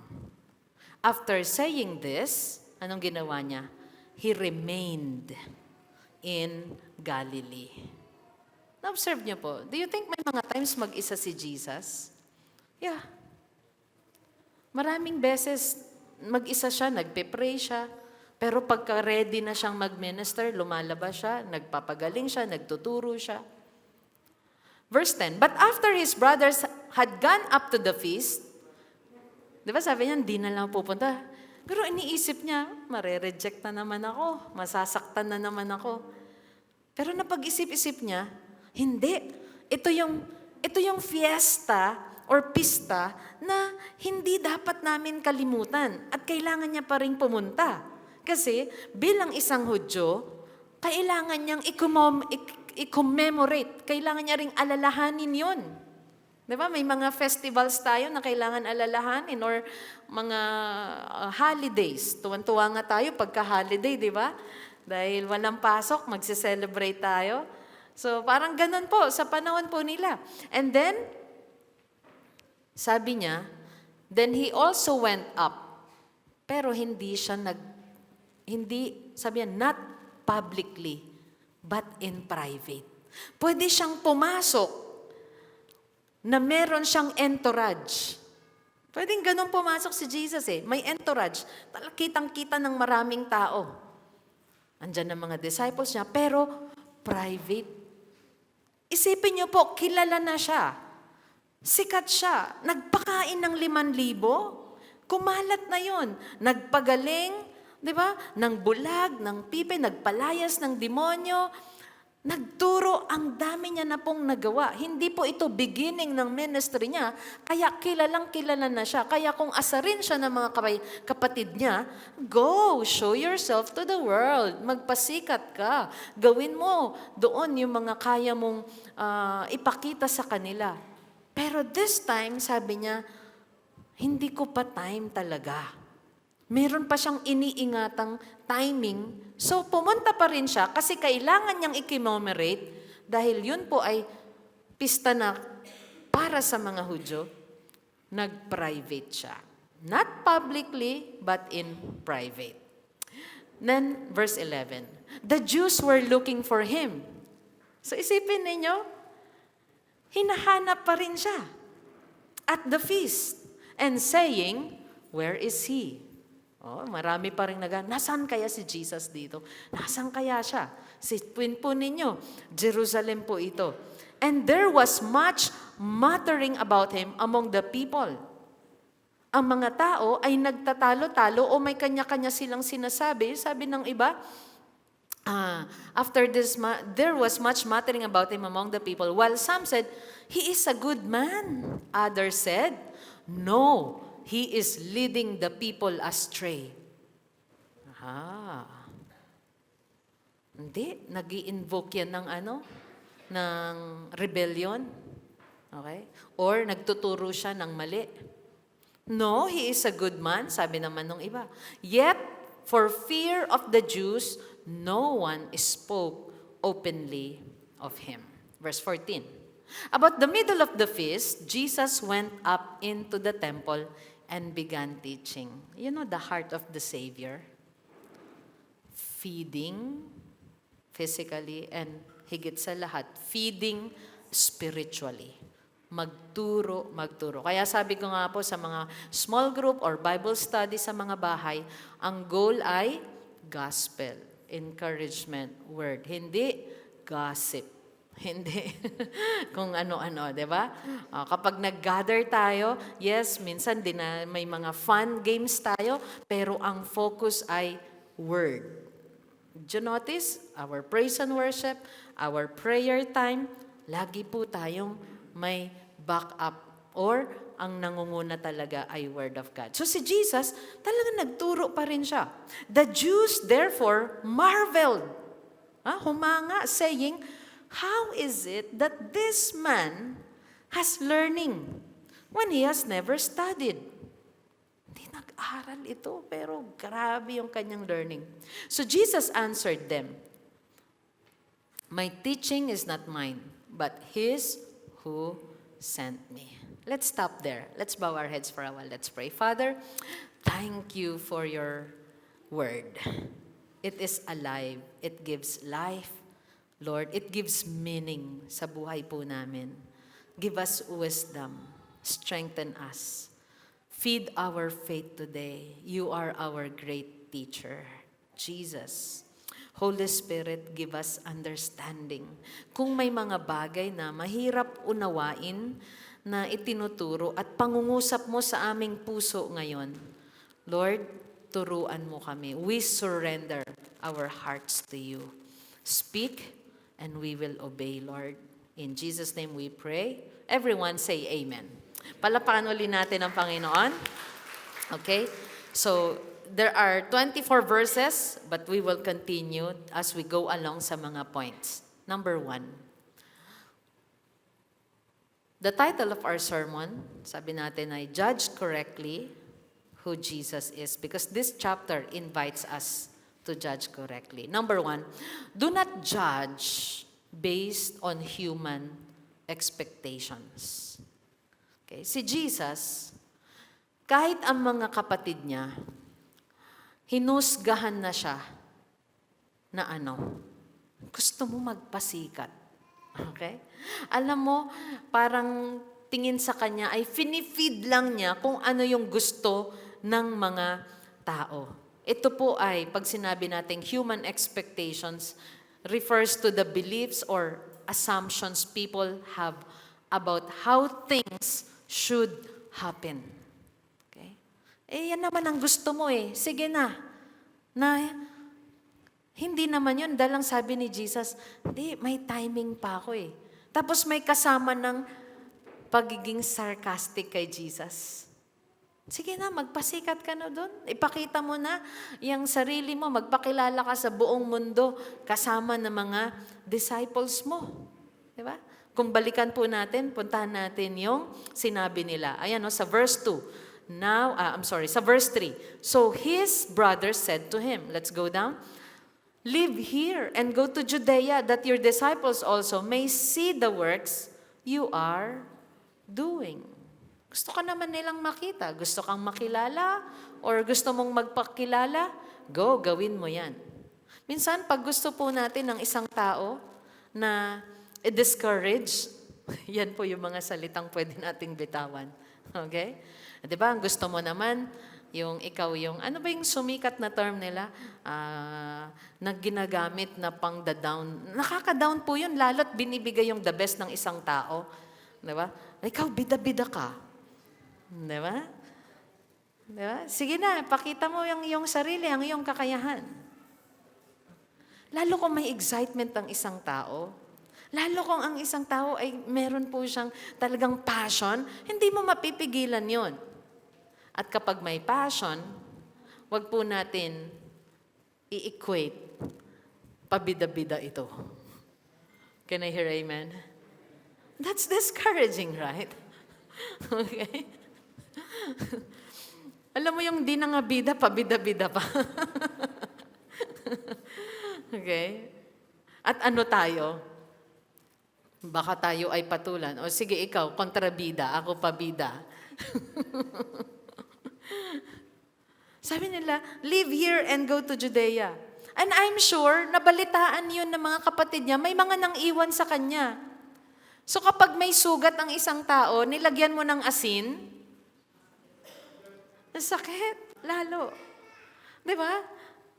After saying this, anong ginawa niya? He remained in Galilee. Na-observe niyo po, do you think may mga times mag-isa si Jesus? Yeah. Maraming beses mag-isa siya, nagpe-pray siya, pero pagka ready na siyang mag-minister, lumalabas siya, nagpapagaling siya, nagtuturo siya. Verse 10, but after his brothers had gone up to the feast, di ba sabi niya, hindi na lang pupunta. Pero iniisip niya, mare-reject na naman ako, masasaktan na naman ako. Pero napag-isip-isip niya, hindi. Ito yung fiesta or pista na hindi dapat namin kalimutan at kailangan niya pa rin pumunta. Kasi bilang isang Hudyo, kailangan niyang i-commemorate. Kailangan niya ring alalahanin yun. Di ba? May mga festivals tayo na kailangan alalahanin or mga holidays. Tuwan-tuwa nga tayo pagka-holiday, di ba? Dahil walang pasok, magse-celebrate tayo. So parang ganun po sa panahon po nila. And then, sabi niya, then he also went up. Pero sabi niya, not publicly, but in private. Pwede siyang pumasok na meron siyang entourage. Pwedeng ganun pumasok si Jesus eh. May entourage. Kitang-kita ng maraming tao. Andyan ang mga disciples niya, pero private. Isipin niyo po, kilala na siya. Sikat siya. Nagpakain ng 5,000. Kumalat na yon. Nagpagaling, di ba? Ng bulag, ng pipe, nagpalayas ng demonyo. Nagturo, ang dami niya na pong nagawa. Hindi po ito beginning ng ministry niya, kaya kilalang kilala na siya. Kaya kung asarin siya ng mga kapatid niya, go, show yourself to the world. Magpasikat ka. Gawin mo doon yung mga kaya mong ipakita sa kanila. Pero this time, sabi niya, hindi ko pa time talaga. Meron pa siyang iniingatang timing. So, pumunta pa rin siya kasi kailangan niyang i-commemorate dahil yun po ay pista na para sa mga Hudyo. Nag-private siya. Not publicly, but in private. Then, verse 11. The Jews were looking for him. So, isipin ninyo, hinahanap pa rin siya at the feast and saying, where is he? Oh, marami pa rin nasaan kaya si Jesus dito? Nasaan kaya siya? Sipin po ninyo, Jerusalem po ito. And there was much muttering about him among the people. Ang mga tao ay nagtatalo-talo o may kanya-kanya silang sinasabi. Sabi ng iba, after this, there was much muttering about him among the people. While some said, he is a good man. Others said, no, he is leading the people astray. Hindi, nag-i-invoke yan ng rebellion. Okay? Or nagtuturo siya ng mali. No, he is a good man, sabi naman ng iba. Yet, for fear of the Jews, no one spoke openly of him. Verse 14. About the middle of the feast, Jesus went up into the temple and began teaching. You know the heart of the Savior? Feeding physically and higit sa lahat, feeding spiritually. Magturo. Kaya sabi ko nga po sa mga small group or Bible study sa mga bahay, ang goal ay gospel, encouragement, word. Hindi gossip. Hindi. Kung ano-ano, di ba? Kapag nag-gather tayo, yes, minsan din na may mga fun games tayo, pero ang focus ay word. Did you notice? Our praise and worship, our prayer time, lagi po tayong may backup or ang nangunguna talaga ay Word of God. So si Jesus, talagang nagturo pa rin siya. The Jews therefore marveled, humanga, saying, how is it that this man has learning when he has never studied? Hindi nag-aral ito, pero grabe yung kanyang learning. So Jesus answered them, my teaching is not mine, but His who sent me. Let's stop there. Let's bow our heads for a while. Let's pray. Father, thank you for your word. It is alive. It gives life. Lord, it gives meaning sa buhay po namin. Give us wisdom. Strengthen us. Feed our faith today. You are our great teacher, Jesus. Holy Spirit, give us understanding. Kung may mga bagay na mahirap unawain, na itinuturo at pangungusap mo sa aming puso ngayon, Lord, turuan mo kami. We surrender our hearts to you. Speak and we will obey, Lord. In Jesus' name we pray. Everyone say amen. Palapakan ulit natin ang Panginoon. Okay? So, there are 24 verses, but we will continue as we go along sa mga points. Number 1. The title of our sermon, sabi natin ay Judge Correctly Who Jesus Is, because this chapter invites us to judge correctly. Number 1, do not judge based on human expectations. Okay, si Jesus, kahit ang mga kapatid niya, hinusgahan na siya na gusto mo magpasikat. Okay? Alam mo, parang tingin sa kanya ay finifeed lang niya kung ano yung gusto ng mga tao. Ito po ay, pag sinabi nating human expectations, refers to the beliefs or assumptions people have about how things should happen. Okay? Yan naman ang gusto mo Sige na. Hindi naman yun. Dahil lang sabi ni Jesus, hindi, may timing pa ako Tapos may kasama ng pagiging sarcastic kay Jesus. Sige na, magpasikat ka na doon. Ipakita mo na yung sarili mo, magpakilala ka sa buong mundo kasama ng mga disciples mo. Diba? Kung balikan po natin, puntahan natin yung sinabi nila. Ayan sa verse 2. Sa verse 3. So his brothers said to him, let's go down, live here and go to Judea that your disciples also may see the works you are doing. Gusto ka naman nilang makita. Gusto kang makilala or gusto mong magpakilala? Go, gawin mo yan. Minsan, pag gusto po natin ng isang tao na i-discourage, yan po yung mga salitang pwede nating bitawan. Okay? Diba? Ang gusto mo naman, yung ikaw yung, ano ba yung sumikat na term nila? Na ginagamit na pang down. Nakaka-down po yun, lalo't binibigay yung the best ng isang tao. Diba? Ikaw, bida-bida ka. Diba? Diba? Sige na, pakita mo yung iyong sarili, ang iyong kakayahan. Lalo kung may excitement ang isang tao, lalo kung ang isang tao ay meron po siyang talagang passion, hindi mo mapipigilan yon. At kapag may passion, wag po natin i-equate, pabida-bida ito. Can I hear amen? That's discouraging, right? Okay? Alam mo yung di na nga bida, pabida-bida pa. Okay? At ano tayo? Baka tayo ay patulan. O sige, ikaw, kontrabida, ako pabida. Sabi nila, live here and go to Judea. And I'm sure, nabalitaan yun ng mga kapatid niya, may mga nang iwan sa kanya. So kapag may sugat ang isang tao, nilagyan mo ng asin, nasakit, lalo. Di ba?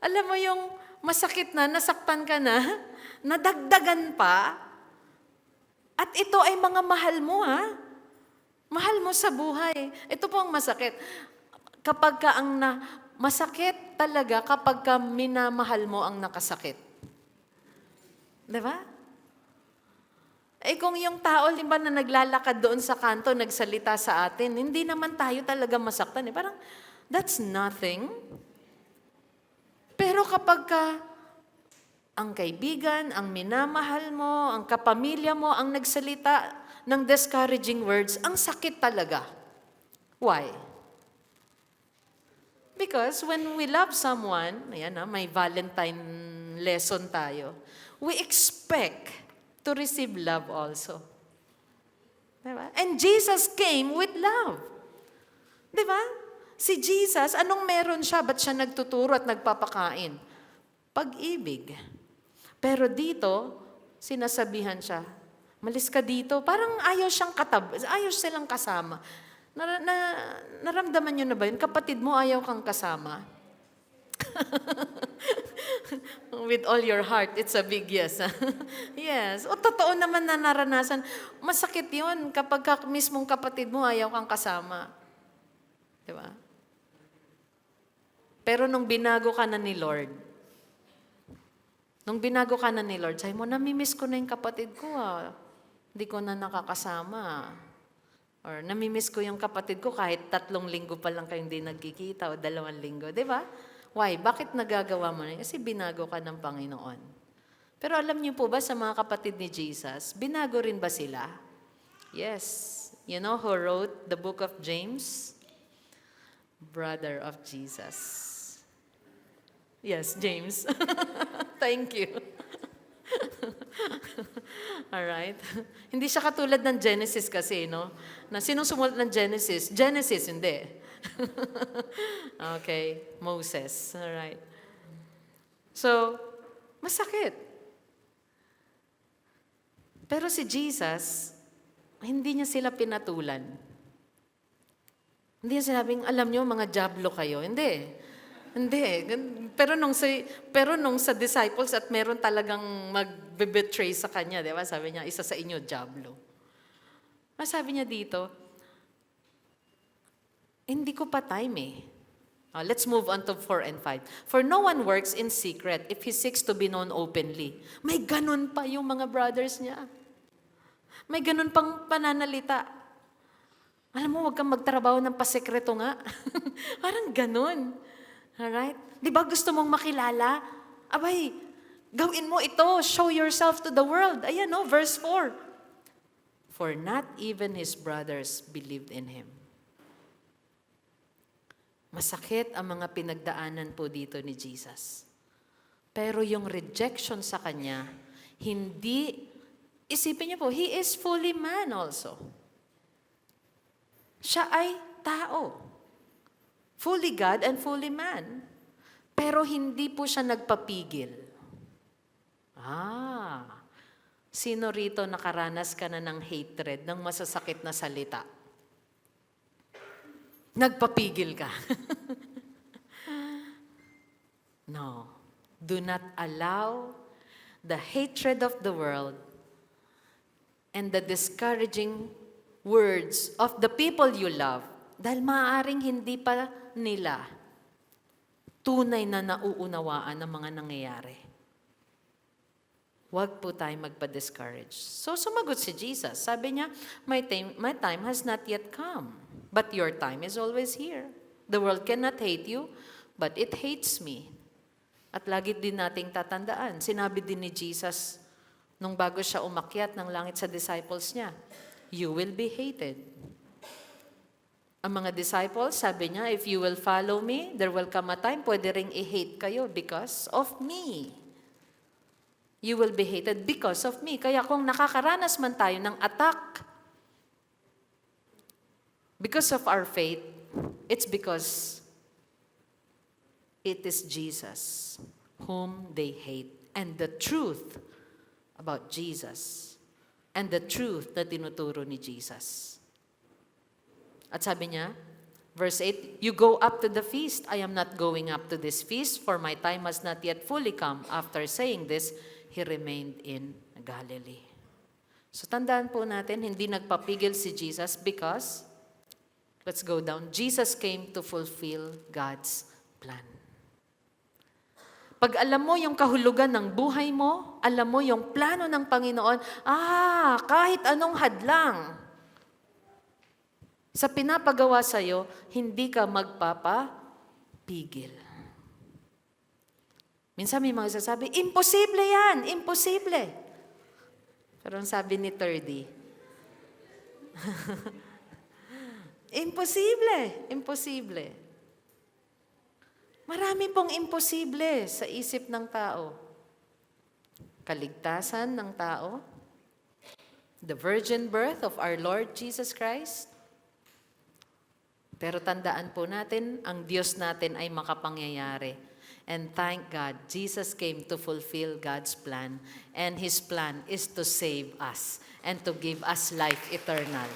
Alam mo yung masakit na, nasaktan ka na, nadagdagan pa, at ito ay mga mahal mo Mahal mo sa buhay. Ito po ang masakit. Kapag ka masakit talaga kapag ka minamahal mo ang nakasakit. Di ba? Eh kung yung tao, limba na naglalakad doon sa kanto, nagsalita sa atin, hindi naman tayo talaga masaktan. Eh. Parang, that's nothing. Pero kapag ang kaibigan, ang minamahal mo, ang kapamilya mo, ang nagsalita ng discouraging words, ang sakit talaga. Why? Because when we love someone, ayan may Valentine lesson tayo, we expect to receive love also. Diba? And Jesus came with love. Diba? Si Jesus, anong meron siya? Ba't siya nagtuturo at nagpapakain? Pag-ibig. Pero dito, sinasabihan siya, malis ka dito. Parang ayaw silang kasama. Naramdaman nyo na ba yun? Kapatid mo, ayaw kang kasama. With all your heart, it's a big yes. Yes. O totoo naman na naranasan. Masakit yun kapag mismong kapatid mo ayaw kang kasama. Diba? Pero nung binago ka na ni Lord, sabi mo, namimiss ko na yung kapatid ko. Hindi ko na nakakasama. Or namimiss ko yung kapatid ko kahit 3 linggo pa lang kayo hindi nagkikita o 2 linggo. Diba? Why? Bakit nagagawa mo na yun? Kasi binago ka ng Panginoon. Pero alam niyo po ba sa mga kapatid ni Jesus, binago rin ba sila? Yes. You know who wrote the book of James? Brother of Jesus. Yes, James. Thank you. Alright. Hindi siya katulad ng Genesis kasi, no? Na sinong sumulat ng Genesis? Genesis, hindi. Okay, Moses. Alright. So, masakit. Pero si Jesus, hindi niya sila pinatulan. Hindi niya sinabing, alam niyo, mga diablo kayo. Hindi. Pero nung sa disciples at meron talagang magbe-betray sa kanya, di ba? Sabi niya, isa sa inyo, diablo. Sabi niya dito, hindi ko pa time eh. Let's move on to 4 and 5. For no one works in secret if he seeks to be known openly. May ganun pa yung mga brothers niya. May ganun pang pananalita. Alam mo, huwag kang magtrabaho ng pasekreto nga. Parang ganun. Alright? Di ba gusto mong makilala? Abay, gawin mo ito. Show yourself to the world. Ayan no, verse 4. For not even his brothers believed in him. Masakit ang mga pinagdaanan po dito ni Jesus. Pero yung rejection sa kanya, hindi, isipin niyo po, he is fully man also. Siya ay tao. Fully God and fully man. Pero hindi po siya nagpapigil. Sino rito nakaranas ka na ng hatred, ng masasakit na salita? Nagpapigil ka. No. Do not allow the hatred of the world and the discouraging words of the people you love, dahil maaaring hindi pa nila tunay na nauunawaan ang mga nangyayari. Huwag po tayo magpa-discourage. So sumagot si Jesus. Sabi niya, my time has not yet come. But your time is always here. The world cannot hate you, but it hates me. At lagi din nating tatandaan, sinabi din ni Jesus, nung bago siya umakyat ng langit sa disciples niya, you will be hated. Ang mga disciples, sabi niya, if you will follow me, there will come a time, pwede ring i-hate kayo because of me. You will be hated because of me. Kaya kung nakakaranas man tayo ng attack, because of our faith, it's because it is Jesus whom they hate. And the truth about Jesus and the truth na tinuturo ni Jesus. At sabi niya, verse 8, you go up to the feast. I am not going up to this feast, for my time has not yet fully come. After saying this, he remained in Galilee. So tandaan po natin, hindi nagpapigil si Jesus because, let's go down, Jesus came to fulfill God's plan. Pag alam mo yung kahulugan ng buhay mo, alam mo yung plano ng Panginoon, kahit anong hadlang sa pinapagawa sa'yo, hindi ka magpapapigil. Minsan may mga sasabi, imposible yan, imposible. Pero ang sabi ni Thirdy, imposible, imposible. Marami pong imposible sa isip ng tao. Kaligtasan ng tao, the virgin birth of our Lord Jesus Christ. Pero tandaan po natin, ang Diyos natin ay makapangyayari. And thank God, Jesus came to fulfill God's plan. And His plan is to save us and to give us life eternal.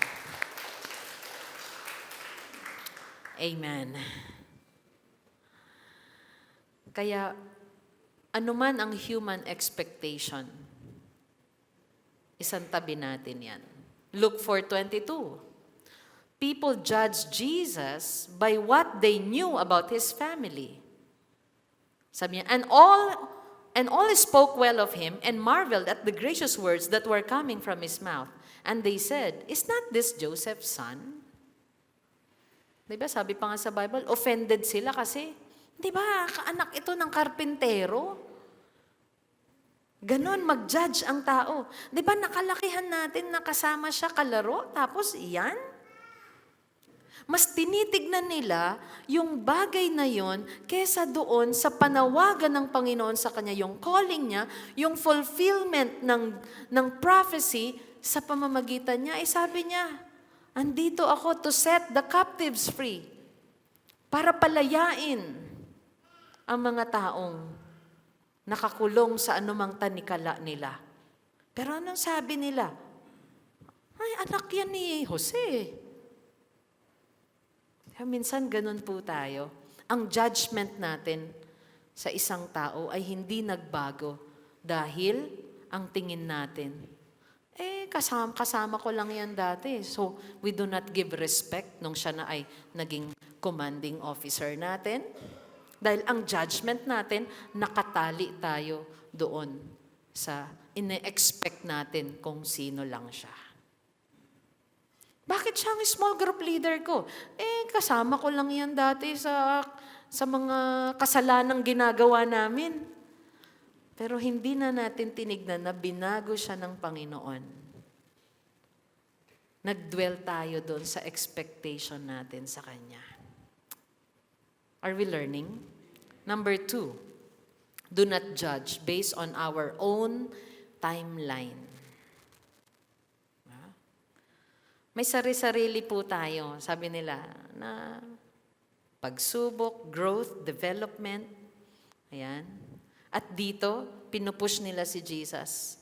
Amen. Kaya, anuman ang human expectation, isang tabi natin yan. Luke 4:22. People judged Jesus by what they knew about His family. Sabi niya, and all spoke well of Him and marveled at the gracious words that were coming from His mouth. And they said, is not this Joseph's son? Diba, sabi pa nga sa Bible, offended sila kasi, di ba, kaanak ito ng karpintero? Ganon, mag-judge ang tao. Di ba, nakalakihan natin na kasama siya kalaro, tapos iyan? Mas tinitignan nila yung bagay na yon kesa doon sa panawagan ng Panginoon sa kanya, yung calling niya, yung fulfillment ng prophecy sa pamamagitan niya. Sabi niya, andito ako to set the captives free para palayain ang mga taong nakakulong sa anumang tanikala nila. Pero anong sabi nila? Ay, anak yan ni Jose. Minsan ganun po tayo. Ang judgment natin sa isang tao ay hindi nagbago dahil ang tingin natin, kasama ko lang yan dati. So, we do not give respect nung siya na ay naging commanding officer natin. Dahil ang judgment natin, nakatali tayo doon sa ine-expect natin kung sino lang siya. Bakit siya ang small group leader ko? Kasama ko lang yan dati sa mga kasalanang ginagawa namin. Pero hindi na natin tinignan na binago siya ng Panginoon. Nag-dwell tayo doon sa expectation natin sa Kanya. Are we learning? Number 2, do not judge based on our own timeline. May sari-sarili po tayo, sabi nila, na pagsubok, growth, development. Ayan. At dito, pinupush nila si Jesus.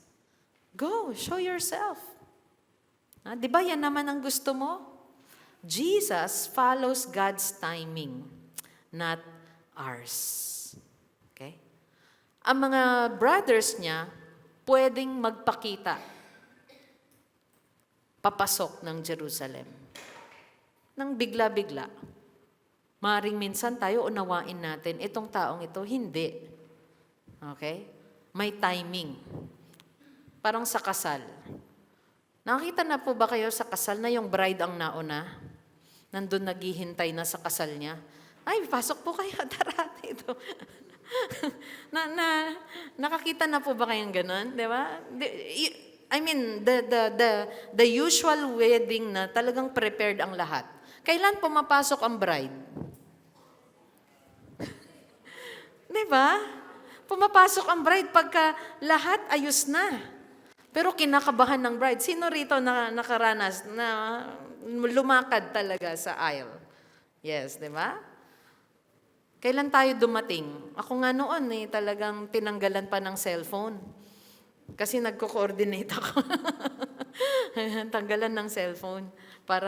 Go, show yourself. Di ba yan naman ang gusto mo? Jesus follows God's timing, not ours. Okay? Ang mga brothers niya, pwedeng magpakita papasok ng Jerusalem. Nang bigla-bigla. Maring minsan tayo unawain natin, itong taong ito, hindi. Okay? May timing. Parang sa kasal. Nakita na po ba kayo sa kasal na yung bride ang nauna? Nandun naghihintay na sa kasal niya. Ay, pasok po kayo, tara dito. Nakakita na po ba kayong ganun? Di ba? I mean, the usual wedding na talagang prepared ang lahat. Kailan pumapasok ang bride? Di ba? Pumapasok ang bride pagka lahat ayos na. Pero kinakabahan ng bride. Sino rito na nakaranas na lumakad talaga sa aisle? Yes, di ba? Kailan tayo dumating? Ako nga noon talagang tinanggalan pa ng cellphone. Kasi nagko-coordinate ako. Tanggalan ng cellphone para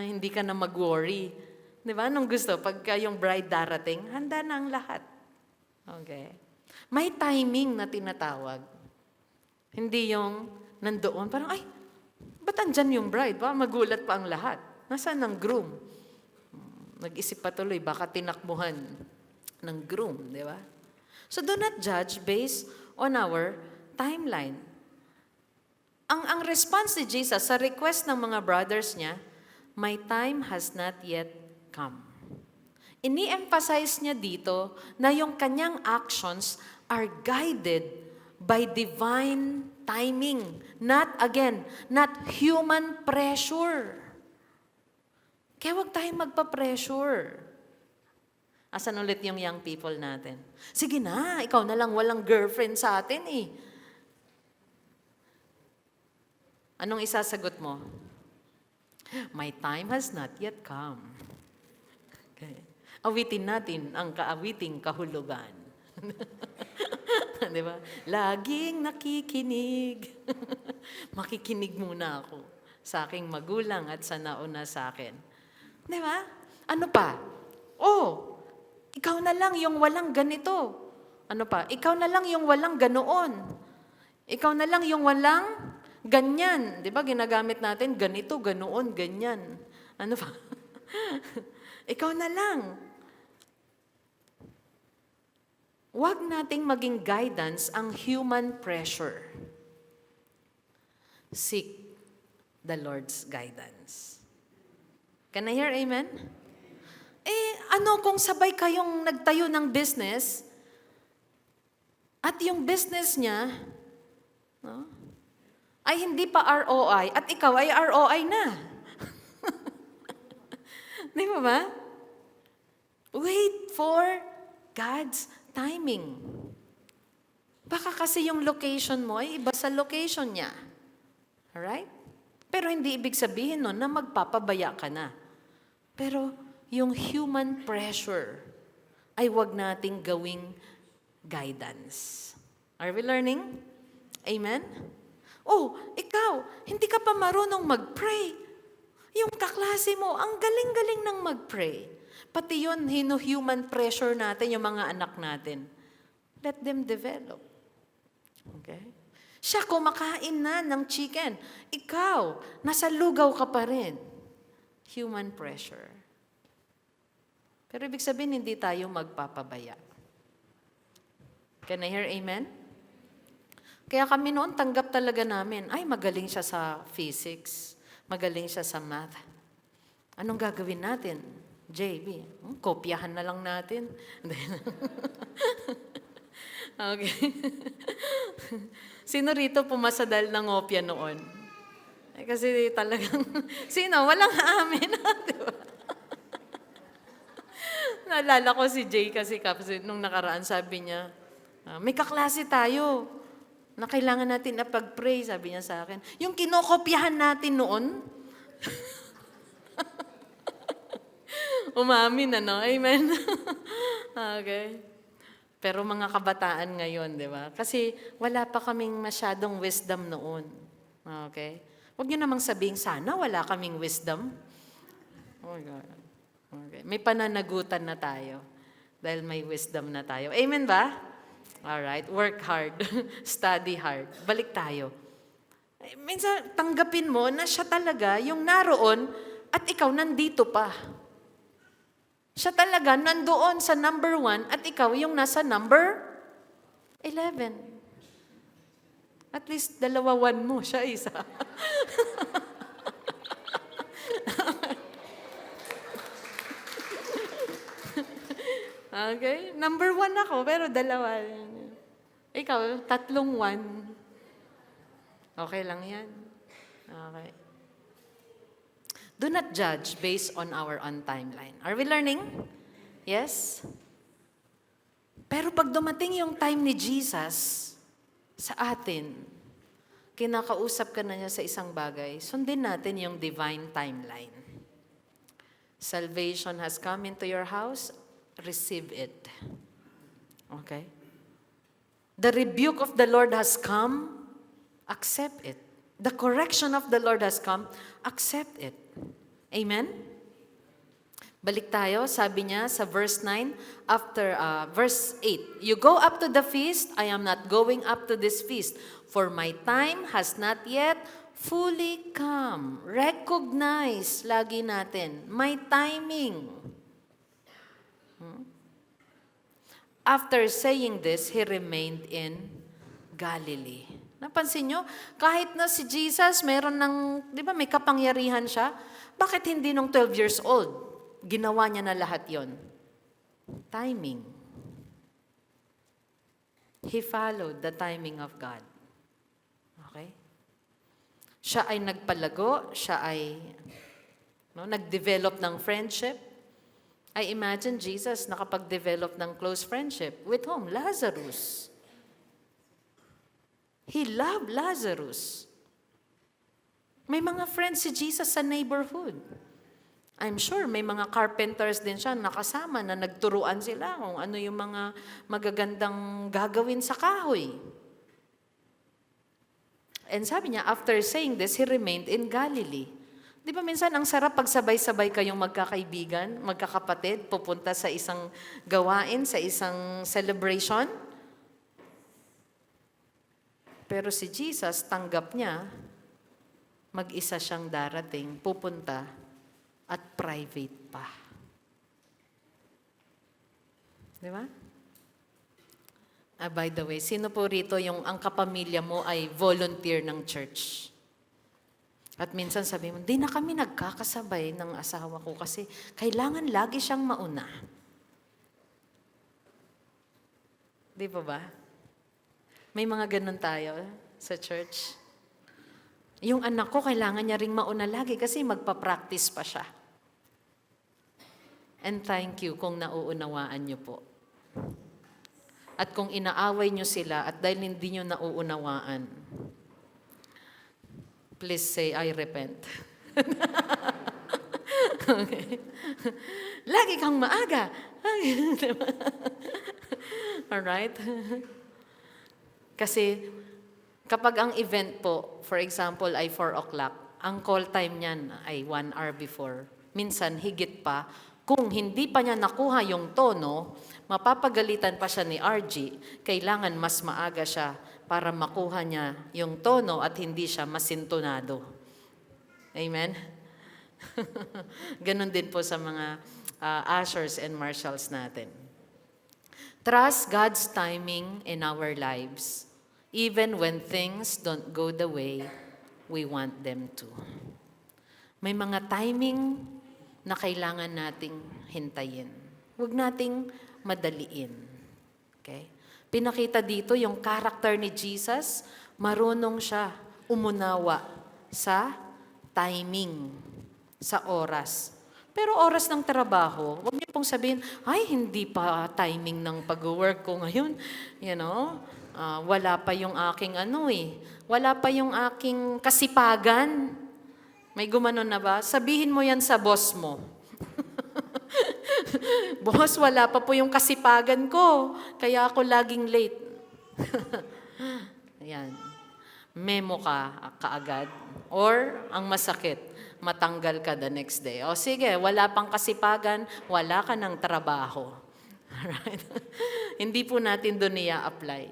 hindi ka na mag-worry. Di ba? Nung gusto, pagka yung bride darating, handa na ang lahat. Okay. May timing na tinatawag. Hindi yung nandoon, parang, ay, ba't andyan yung bride? Baka magulat pa ang lahat. Nasaan ang groom? Nag-isip pa tuloy, baka tinakbuhan ng groom, di ba? So do not judge based on our timeline. Ang response ni Jesus sa request ng mga brothers niya, my time has not yet come. Ini-emphasize niya dito na yung kanyang actions are guided by divine timing. Not human pressure. Kaya huwag tayong magpa-pressure. Asan ulit yung young people natin? Sige na, ikaw na lang walang girlfriend sa atin eh. Anong isasagot mo? My time has not yet come. Okay. Awitin natin ang kaawiting kahulugan. Di ba? Laging nakikinig. Makikinig muna ako sa aking magulang at sa nauna sa akin. Di ba? Ano pa? Oh, ikaw na lang yung walang ganito. Ano pa? Ikaw na lang yung walang ganoon. Ikaw na lang yung walang ganyan. Di ba? Ginagamit natin ganito, ganoon, ganyan. Ano pa? Ikaw na lang. Huwag nating maging guidance ang human pressure. Seek the Lord's guidance. Can I hear amen? Ano kung sabay kayong nagtayo ng business at yung business niya no, ay hindi pa ROI at ikaw ay ROI na. Di ba? Wait for God's timing. Baka kasi yung location mo ay iba sa location niya. Alright? Pero hindi ibig sabihin nun na magpapabaya ka na. Pero yung human pressure ay wag nating gawing guidance. Are we learning? Amen? Oh, ikaw, hindi ka pa marunong mag-pray. Yung kaklase mo, ang galing-galing ng mag-pray. Pati yun, human pressure natin, yung mga anak natin. Let them develop. Okay? Siya kumakain na ng chicken. Ikaw, nasa lugaw ka pa rin. Human pressure. Pero ibig sabihin, hindi tayo magpapabaya. Can I hear amen? Kaya kami noon, tanggap talaga namin, ay magaling siya sa physics, magaling siya sa math. Anong gagawin natin? JB, kopyahan na lang natin. Okay. Sino rito pumasadal ng opya noon? Kasi talagang, sino? Walang amin. Diba? Naalala ko si Jay kasi nung nakaraan sabi niya, may kaklase tayo na kailangan natin na pag-pray, sabi niya sa akin. Yung kinokopyahan natin noon, umamin, ano? Amen? Okay. Pero mga kabataan ngayon, di ba? Kasi wala pa kaming masyadong wisdom noon. Okay? Huwag niyo namang sabihin, sana wala kaming wisdom. Oh God. Okay. May pananagutan na tayo dahil may wisdom na tayo. Amen ba? Alright. Work hard. Study hard. Balik tayo. Minsan, tanggapin mo na siya talaga yung naroon at ikaw nandito pa. Siya talaga nandoon sa number 1 at ikaw yung nasa number 11. At least 2 mo, siya isa. Okay? Number 1 ako, pero 2. Ikaw, 3 1. Okay lang yan. Okay. Do not judge based on our own timeline. Are we learning? Yes? Pero pag dumating yung time ni Jesus sa atin, kinakausap ka na niya sa isang bagay, sundin natin yung divine timeline. Salvation has come into your house, receive it. Okay? The rebuke of the Lord has come, accept it. The correction of the Lord has come, accept it. Amen? Balik tayo, sabi niya sa verse 9, after verse 8, you go up to the feast, I am not going up to this feast, for my time has not yet fully come. Recognize, lagi natin, my timing. After saying this, he remained in Galilee. Napansin nyo, kahit na si Jesus, meron ng, di ba may kapangyarihan siya, bakit hindi nung 12 years old? Ginawa niya na lahat yon. Timing. He followed the timing of God. Okay? Siya ay nagpalago, siya ay nag-develop ng friendship. I imagine Jesus nakapag-develop ng close friendship. With whom? Lazarus. He loved Lazarus. May mga friends si Jesus sa neighborhood. I'm sure may mga carpenters din siya nakasama na nagturuan sila kung ano yung mga magagandang gagawin sa kahoy. And sabi niya, after saying this, he remained in Galilee. Di ba minsan ang sarap pag sabay-sabay kayong magkakaibigan, magkakapatid, pupunta sa isang gawain, sa isang celebration? Pero si Jesus, tanggap niya, mag-isa siyang darating, pupunta, at private pa. Di ba? By the way, sino po rito yung ang kapamilya mo ay volunteer ng church? At minsan sabi mo, di na kami nagkakasabay ng asawa ko kasi kailangan lagi siyang mauna. Di ba ba? May mga ganun tayo sa church. Yung anak ko, kailangan niya ring mauna lagi kasi magpa-practice pa siya. And thank you kung nauunawaan niyo po. At kung inaaway niyo sila at dahil hindi niyo nauunawaan, please say, I repent. Okay. Lagi kang maaga. Alright? Kasi kapag ang event po, for example, ay 4 o'clock, ang call time niyan ay 1 hour before. Minsan, higit pa, kung hindi pa niya nakuha yung tono, mapapagalitan pa siya ni RG, kailangan mas maaga siya para makuha niya yung tono at hindi siya masintonado. Amen? Ganon din po sa mga ushers and marshals natin. Trust God's timing in our lives, even when things don't go the way we want them to. May mga timing na kailangan nating hintayin. Huwag nating madaliin. Okay? Pinakita dito yung character ni Jesus, marunong siya umunawa sa timing, sa oras. Pero oras ng trabaho, huwag niyo pong sabihin, ay, hindi pa timing ng pag-work ko ngayon. You know, wala pa yung aking wala pa yung aking kasipagan. May gumanon na ba? Sabihin mo yan sa boss mo. Boss, wala pa po yung kasipagan ko, kaya ako laging late. Ayan. Memo ka kaagad. Or, ang masakit, matanggal ka the next day. O sige, wala pang kasipagan, wala ka ng trabaho. Alright? Hindi po natin doon i-apply.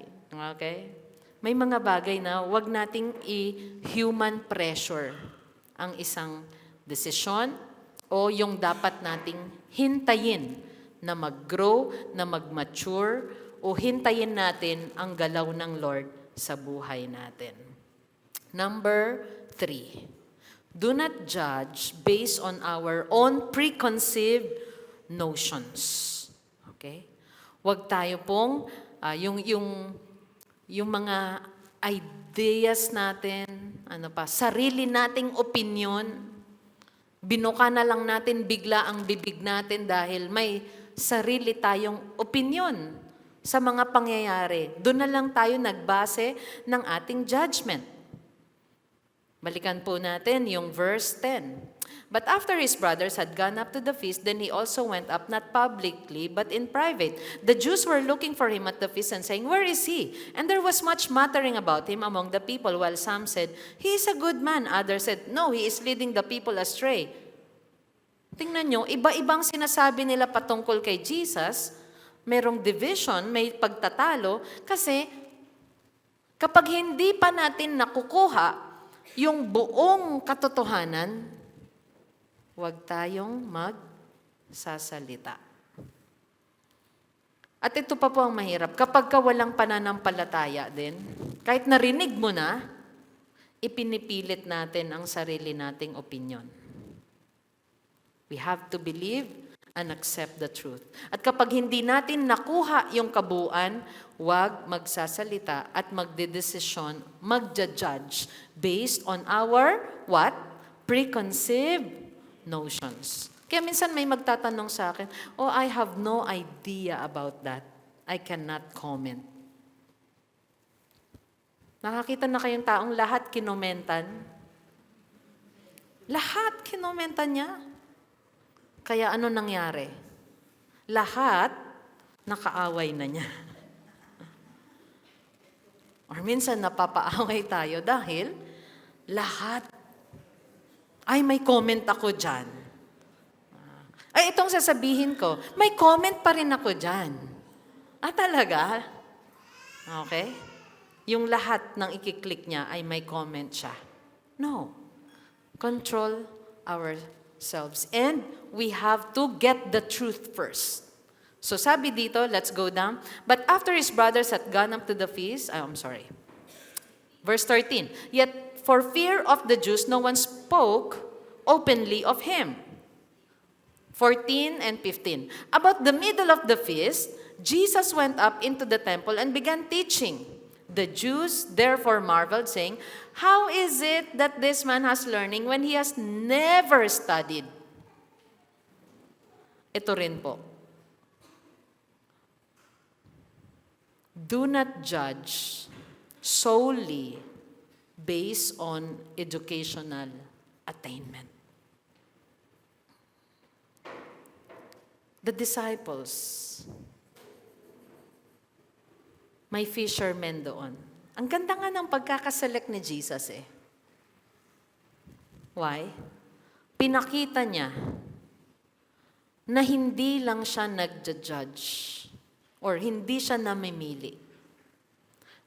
Okay? May mga bagay na wag nating i-human pressure ang isang desisyon o yung dapat nating hintayin na mag-grow, na mag-mature, o hintayin natin ang galaw ng Lord sa buhay natin. Number 3. Do not judge based on our own preconceived notions. Okay? Huwag tayo pong yung mga ideas natin, sarili nating opinion, binuka na lang natin bigla ang bibig natin dahil may sarili tayong opinion sa mga pangyayari. Doon na lang tayo nagbase ng ating judgment. Balikan po natin yung verse 10. But after his brothers had gone up to the feast, then he also went up, not publicly, but in private. The Jews were looking for him at the feast and saying, "Where is he?" And there was much muttering about him among the people, while some said, "He is a good man." Others said, "No, he is leading the people astray." Tingnan nyo, iba-ibang sinasabi nila patungkol kay Jesus. Merong division, may pagtatalo, kasi kapag hindi pa natin nakukuha yung buong katotohanan, huwag tayong magsasalita. At ito pa po ang mahirap. Kapag ka walang pananampalataya din, kahit narinig mo na, ipinipilit natin ang sarili nating opinion. We have to believe and accept the truth. At kapag hindi natin nakuha yung kabuuan, huwag magsasalita at magdedesisyon, magja-judge based on our what? Preconceived notions. Kaya minsan may magtatanong sa akin, oh, I have no idea about that. I cannot comment. Nakakita na kayong taong lahat kinomentan? Lahat kinomentan niya. Kaya ano nangyari? Lahat nakaaway na niya. Or minsan napapaaway tayo dahil lahat, ay may comment ako dyan. Ay, itong sasabihin ko, may comment pa rin ako dyan. Talaga? Okay? Yung lahat ng ikiklik niya ay may comment siya. No. Control ourselves. And we have to get the truth first. So sabi dito, let's go down. But after his brothers had gone up to the feast, Verse 13, yet for fear of the Jews, no one spoke openly of him. 14 and 15. About the middle of the feast, Jesus went up into the temple and began teaching. The Jews therefore marveled, saying, how is it that this man has learning when he has never studied? Ito rin po. Do not judge solely based on educational attainment. The disciples, may fishermen doon. Ang ganda nga ng pagkakaselect ni Jesus eh. Why? Pinakita niya na hindi lang siya nagja-judge or hindi siya namimili.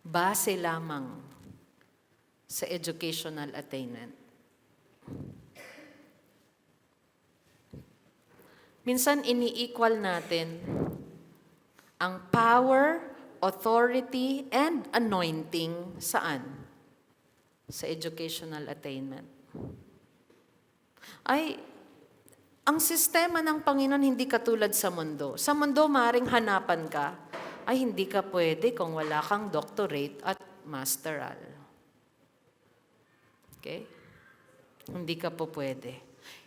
Base lamang sa educational attainment. Minsan ini-equal natin ang power, authority, and anointing saan? Sa educational attainment. Ang sistema ng Panginoon hindi katulad sa mundo. Sa mundo, maaaring hanapan ka, ay hindi ka pwede kung wala kang doctorate at masteral. Okay? Hindi ka po pwede.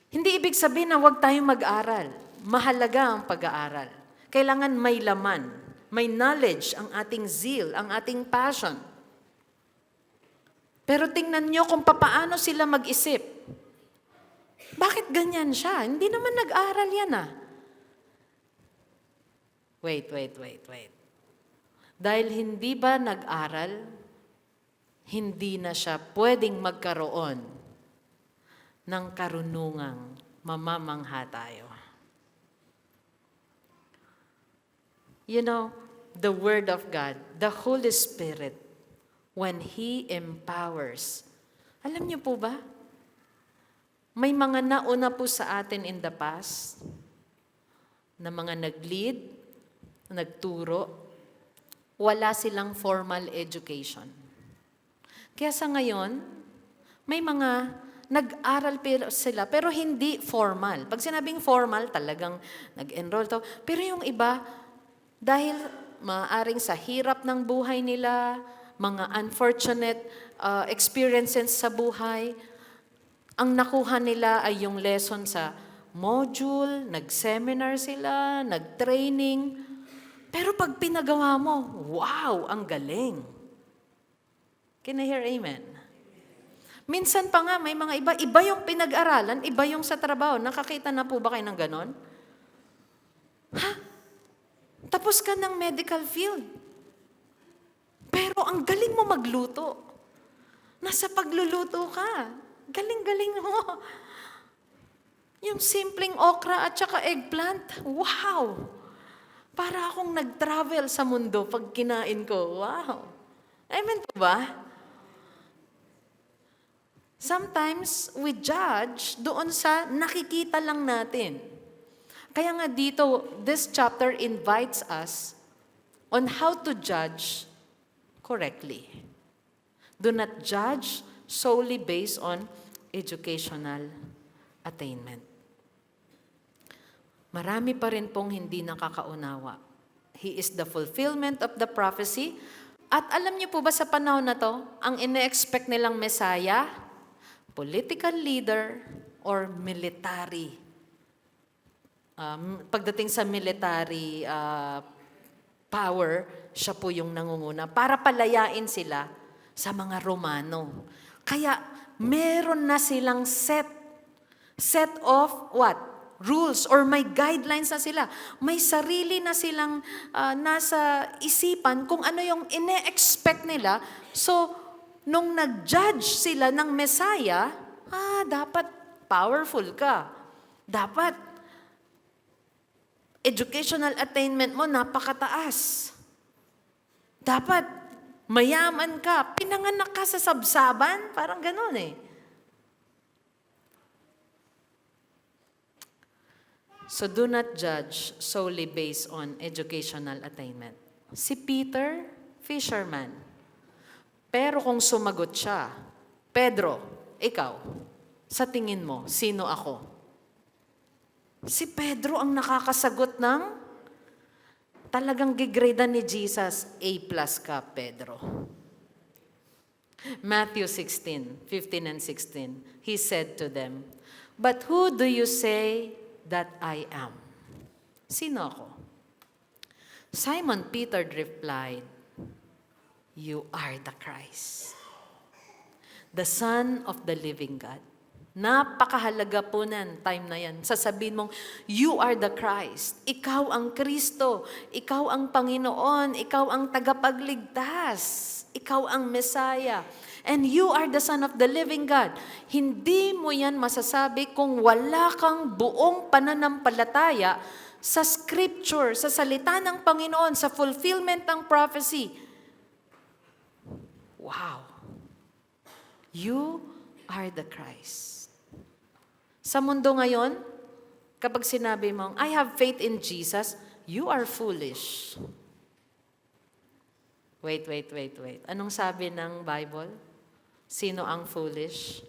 Hindi ibig sabihin na huwag tayong mag-aral. Mahalaga ang pag-aaral. Kailangan may laman, may knowledge, ang ating zeal, ang ating passion. Pero tingnan nyo kung papaano sila mag-isip. Bakit ganyan siya? Hindi naman nag-aral yan ah. Wait. Dahil hindi ba nag-aral, hindi na siya pwedeng magkaroon ng karunungang mamamangha tayo. You know, the Word of God, the Holy Spirit, when He empowers, alam niyo po ba, may mga nauna po sa atin in the past, na mga nag-lead, nagturo, wala silang formal education. Kaya sa ngayon, may mga nag-aral sila, pero hindi formal. Pag sinabing formal, talagang nag-enroll to. Pero yung iba, dahil maaaring sa hirap ng buhay nila, mga unfortunate experiences sa buhay, ang nakuha nila ay yung lesson sa module, nag-seminar sila, nag-training. Pero pag pinagawa mo, wow, ang galing. Can I hear amen? Minsan pa nga, may mga iba yung pinag-aralan, iba yung sa trabaho. Nakakita na po ba kayo ng ganon? Tapos ka ng medical field. Pero ang galing mo magluto. Nasa pagluluto ka. Galing-galing mo. Yung simpleng okra at saka eggplant. Wow! Para akong nag-travel sa mundo pag kinain ko. Wow! Amen po ba? Sometimes we judge doon sa nakikita lang natin. Kaya nga dito, this chapter invites us on how to judge correctly. Do not judge solely based on educational attainment. Marami pa rin pong hindi nakakaunawa. He is the fulfillment of the prophecy. At alam niyo po ba sa panahon na to, ang ine-expect nilang Messiah, political leader or military. Pagdating sa military power, siya po yung nangunguna para palayain sila sa mga Romano. Kaya meron na silang set of what? Rules or may guidelines na sila. May sarili na silang nasa isipan kung ano yung ine-expect nila. So, nung nag-judge sila ng Messiah, dapat powerful ka. Dapat educational attainment mo napakataas. Dapat mayaman ka. Pinanganak ka sa sabsaban. Parang ganun eh. So do not judge solely based on educational attainment. Si Peter, fisherman. Pero kung sumagot siya, Pedro, ikaw, sa tingin mo, sino ako? Si Pedro ang nakakasagot ng talagang gigradean ni Jesus, A+ ka, Pedro. Matthew 16:15 and 16, he said to them, "But who do you say that I am?" Sino ako? Simon Peter replied, "You are the Christ, the Son of the living God." Napakahalaga po nan, time na yan. Sasabihin mong, you are the Christ. Ikaw ang Kristo. Ikaw ang Panginoon. Ikaw ang tagapagligtas. Ikaw ang Messiah. And you are the Son of the living God. Hindi mo yan masasabi kung wala kang buong pananampalataya sa Scripture, sa salita ng Panginoon, sa fulfillment ng prophecy. Wow! You are the Christ. Sa mundo ngayon, kapag sinabi mong, I have faith in Jesus, you are foolish. Wait. Anong sabi ng Bible? Sino ang foolish?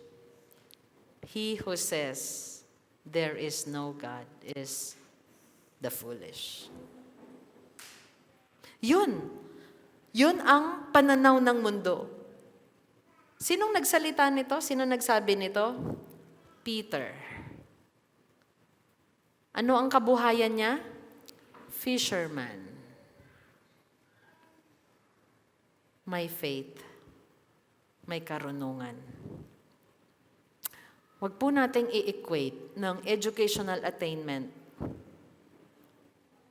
He who says, there is no God is the foolish. Yun ang pananaw ng mundo. Sinong nagsalita nito? Sino nagsabi nito? Peter. Ano ang kabuhayan niya? Fisherman. May faith. May karunungan. Huwag po nating i-equate ng educational attainment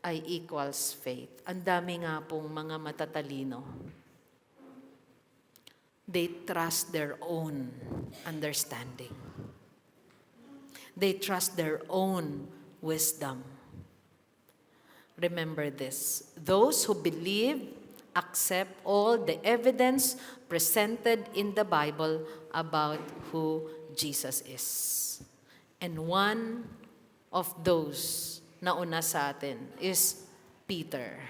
ay equals faith. Ang dami nga pong mga matatalino. They trust their own understanding. They trust their own wisdom. Remember this. Those who believe accept all the evidence presented in the Bible about who Jesus is. And one of those na una sa atin is Peter.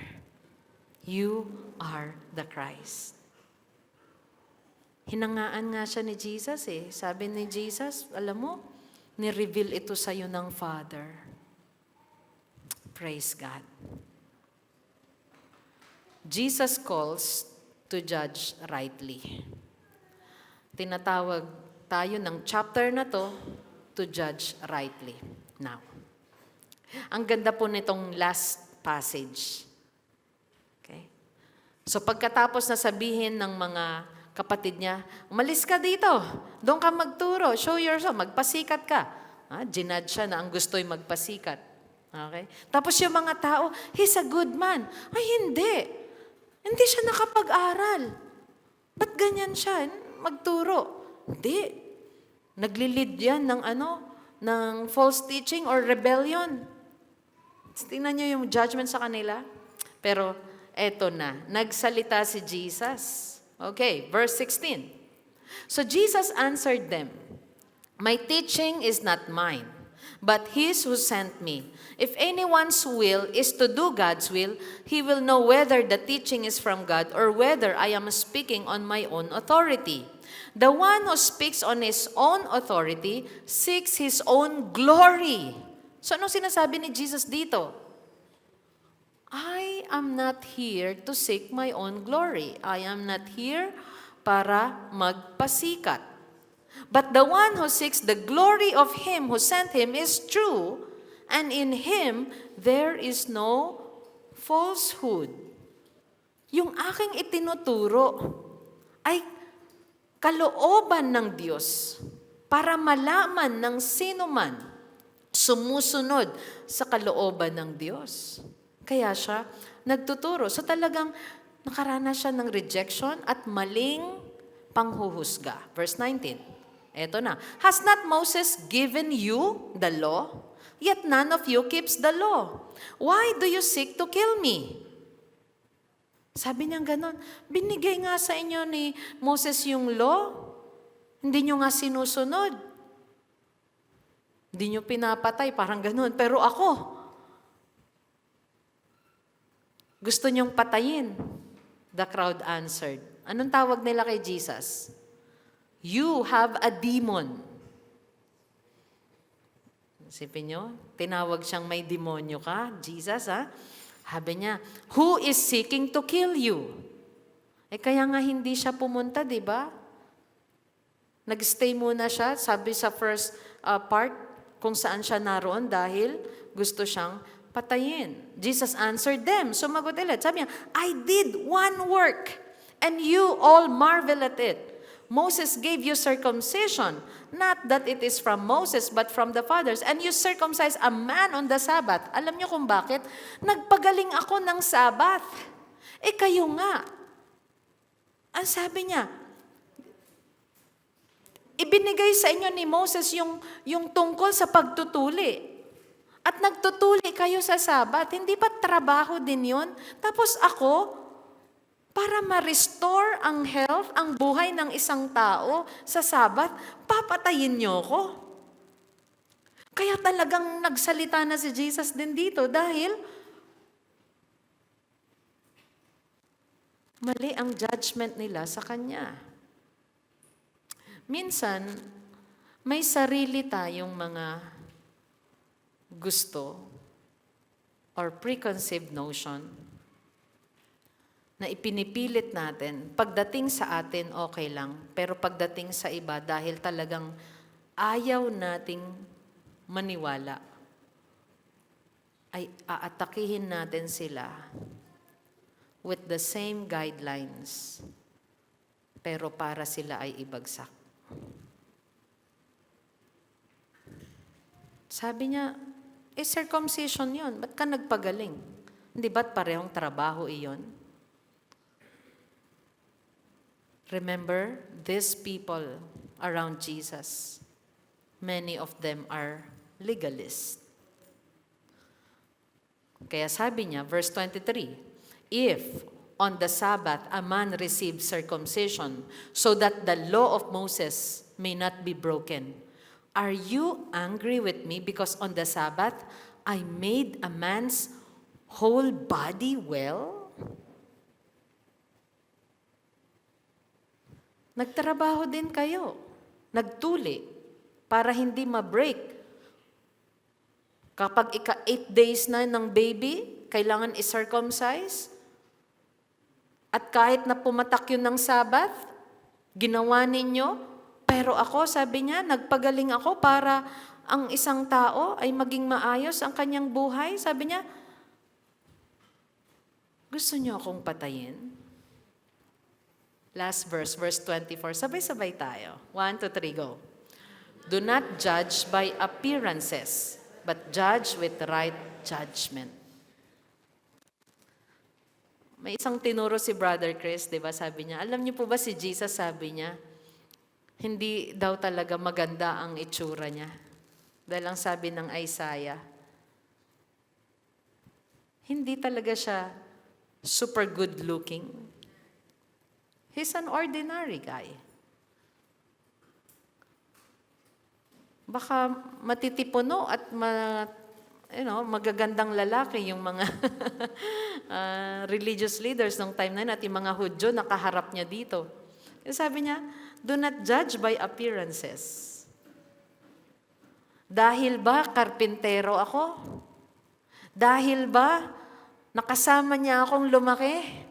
You are the Christ. Hinangaan nga siya ni Jesus eh. Sabi ni Jesus, alam mo, ni-reveal ito sa iyo ng Father. Praise God. Jesus calls to judge rightly. Tinatawag tayo ng chapter na to judge rightly. Now, ang ganda po nitong last passage. Okay? So pagkatapos na sabihin ng mga kapatid niya, umalis ka dito, doon ka magturo, show yourself, magpasikat ka. Ginad siya na ang gusto'y magpasikat. Okay? Tapos yung mga tao, he's a good man. Ay, hindi. Hindi siya nakapag-aral. Ba't ganyan siya? Magturo. Hindi. Naglilid yan ng false teaching or rebellion. Tingnan niyo yung judgment sa kanila. Pero eto na, nagsalita si Jesus. Okay, verse 16. So Jesus answered them, "My teaching is not mine, but His who sent me. If anyone's will is to do God's will, he will know whether the teaching is from God or whether I am speaking on my own authority. The one who speaks on his own authority seeks his own glory. So anong sinasabi ni Jesus dito? I am not here to seek my own glory. I am not here para magpasikat. But the one who seeks the glory of Him who sent Him is true, and in Him there is no falsehood. Yung aking itinuturo ay kalooban ng Diyos para malaman ng sino man sumusunod sa kalooban ng Diyos. Kaya siya nagtuturo. So talagang nakaranas siya ng rejection at maling panghuhusga. Verse 19. Eto na. Has not Moses given you the law? Yet none of you keeps the law. Why do you seek to kill me? Sabi niya ganon, binigay nga sa inyo ni Moses yung law. Hindi nyo nga sinusunod. Hindi nyo pinapatay, parang ganon. Pero ako, gusto nyong patayin. The crowd answered. Anong tawag nila kay Jesus? You have a demon. Isipin nyo, tinawag siyang may demonyo ka, Jesus ha? Sabi niya, who is seeking to kill you? Kaya nga hindi siya pumunta, di ba? Nag-stay muna siya, sabi sa first part, kung saan siya naroon dahil gusto siyang patayin. Jesus answered them. Sumagot ulit. Sabi niya, I did one work, and you all marvel at it. Moses gave you circumcision, not that it is from Moses, but from the fathers. And you circumcise a man on the Sabbath. Alam niyo kung bakit? Nagpagaling ako ng Sabbath. Kayo nga. Ang sabi niya, ibinigay sa inyo ni Moses yung tungkol sa pagtutuli. At nagtutuli kayo sa Sabbath. Hindi ba trabaho din yun? Tapos ako, para ma-restore ang health, ang buhay ng isang tao sa Sabbath, papatayin niyo ko. Kaya talagang nagsalita na si Jesus din dito dahil mali ang judgment nila sa Kanya. Minsan, may sarili tayong mga gusto or preconceived notion na ipinipilit natin. Pagdating sa atin, okay lang. Pero pagdating sa iba, dahil talagang ayaw nating maniwala, ay aatakihin natin sila with the same guidelines, pero para sila ay ibagsak. Sabi niya, circumcision yun. Ba't ka nagpagaling? Hindi ba't parehong trabaho iyon? Remember, these people around Jesus, many of them are legalists. Kaya sabi niya, verse 23, if on the Sabbath a man receives circumcision so that the law of Moses may not be broken, are you angry with me because on the Sabbath I made a man's whole body well? Nagtrabaho din kayo. Nagtuli para hindi ma-break. Kapag 8 days na ng baby, kailangan i-circumcise. At kahit na pumatak yun ng Sabbath, ginawa ninyo. Pero ako, sabi niya, nagpagaling ako para ang isang tao ay maging maayos ang kanyang buhay. Sabi niya, gusto niyo akong patayin? Last verse, verse 24. Sabay-sabay tayo. 1, 2, 3, go. Do not judge by appearances, but judge with right judgment. May isang tinuro si Brother Chris, di ba? Sabi niya, alam niyo po ba si Jesus, sabi niya, hindi daw talaga maganda ang itsura niya. Dahil ang sabi ng Isaiah, hindi talaga siya super good looking. He's an ordinary guy. baka matitipuno at magagandang lalaki yung mga religious leaders nung time na yun at yung mga Hudyo nakaharap niya dito. Sabi niya, do not judge by appearances. Dahil ba karpintero ako? Dahil ba nakasama niya akong lumaki?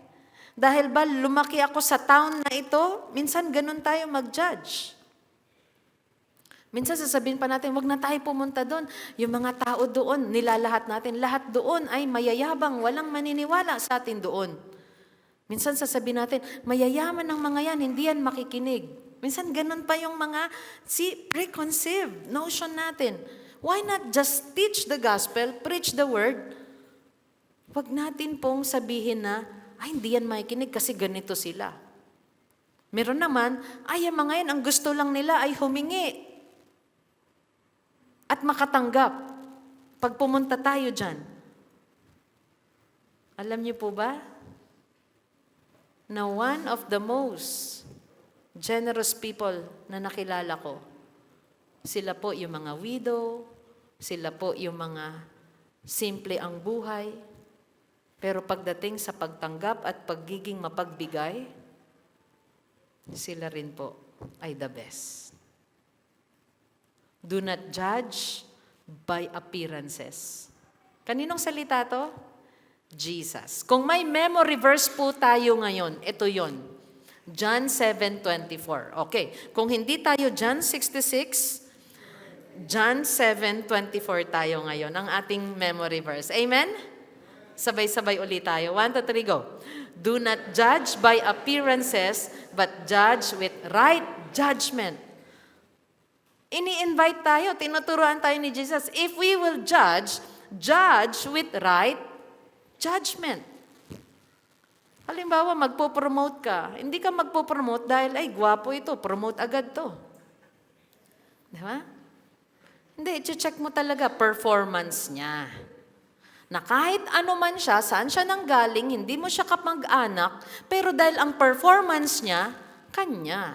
Dahil ba lumaki ako sa town na ito? Minsan ganun tayo mag-judge. Minsan sasabihin pa natin, wag na tayo pumunta doon. Yung mga tao doon, nilalahat natin. Lahat doon ay mayayabang, walang maniniwala sa atin doon. Minsan sasabihin natin, mayayaman ang mga yan, hindi yan makikinig. Minsan ganun pa yung mga preconceived notion natin. Why not just teach the gospel, preach the word? Wag natin pong sabihin na, ay hindi yan makikinig kasi ganito sila. Meron naman, ay ang mga yan, ang gusto lang nila ay humingi at makatanggap. Pag pumunta tayo dyan, alam niyo po ba, na one of the most generous people na nakilala ko, sila po yung mga widow, sila po yung mga simple ang buhay, pero pagdating sa pagtanggap at pagiging mapagbigay, sila rin po ay the best. Do not judge by appearances. Kaninong salita to? Jesus. Kung may memory verse po tayo ngayon, ito yon. John 7:24. Okay. Kung hindi tayo John 66, John 7:24 tayo ngayon, ang ating memory verse. Amen? Sabay-sabay ulit tayo. 1, 2, 3, go. Do not judge by appearances, but judge with right judgment. Ini-invite tayo, tinuturuan tayo ni Jesus. If we will judge, judge with right judgment. Halimbawa, magpo-promote ka. Hindi ka magpo-promote dahil, ay, gwapo ito, promote agad to. Di ba? Hindi, i-check mo talaga performance niya. Na kahit ano man siya, saan siya nanggaling, hindi mo siya kamag-anak, pero dahil ang performance niya, kanya.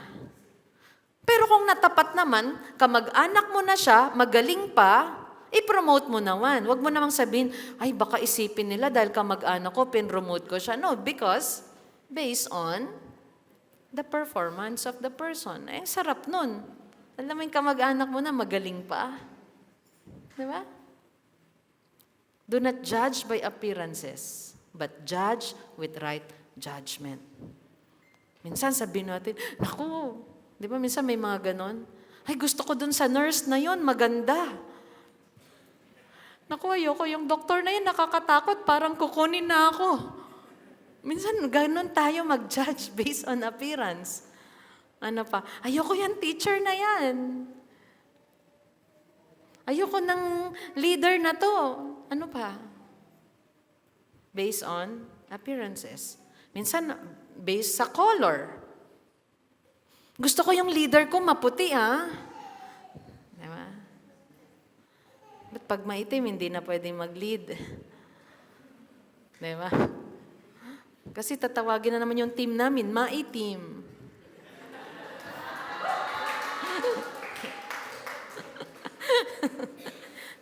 Pero kung natapat naman, kamag-anak mo na siya, magaling pa, i-promote mo naman. Huwag mo namang sabihin, ay baka isipin nila dahil kamag-anak ko, pin-promote ko siya. No, because based on the performance of the person. Ay, sarap nun. Alam mo yung kamag-anak mo na magaling pa. Di ba? Do not judge by appearances, but judge with right judgment. Minsan sabihin natin, naku, di ba minsan may mga ganon? Ay, gusto ko dun sa nurse na yon, maganda. Naku, ayoko, yung doktor na yun, nakakatakot, parang kukunin na ako. Minsan, ganon tayo mag-judge based on appearance. Ano pa? Ayoko yan, teacher na yan. Ayoko ng leader na to. Ano pa? Based on appearances. Minsan, based sa color. Gusto ko yung leader ko maputi, ha? Diba? But pag maitim, hindi na pwedeng mag-lead. Diba? Kasi tatawagin na naman yung team namin, maitim.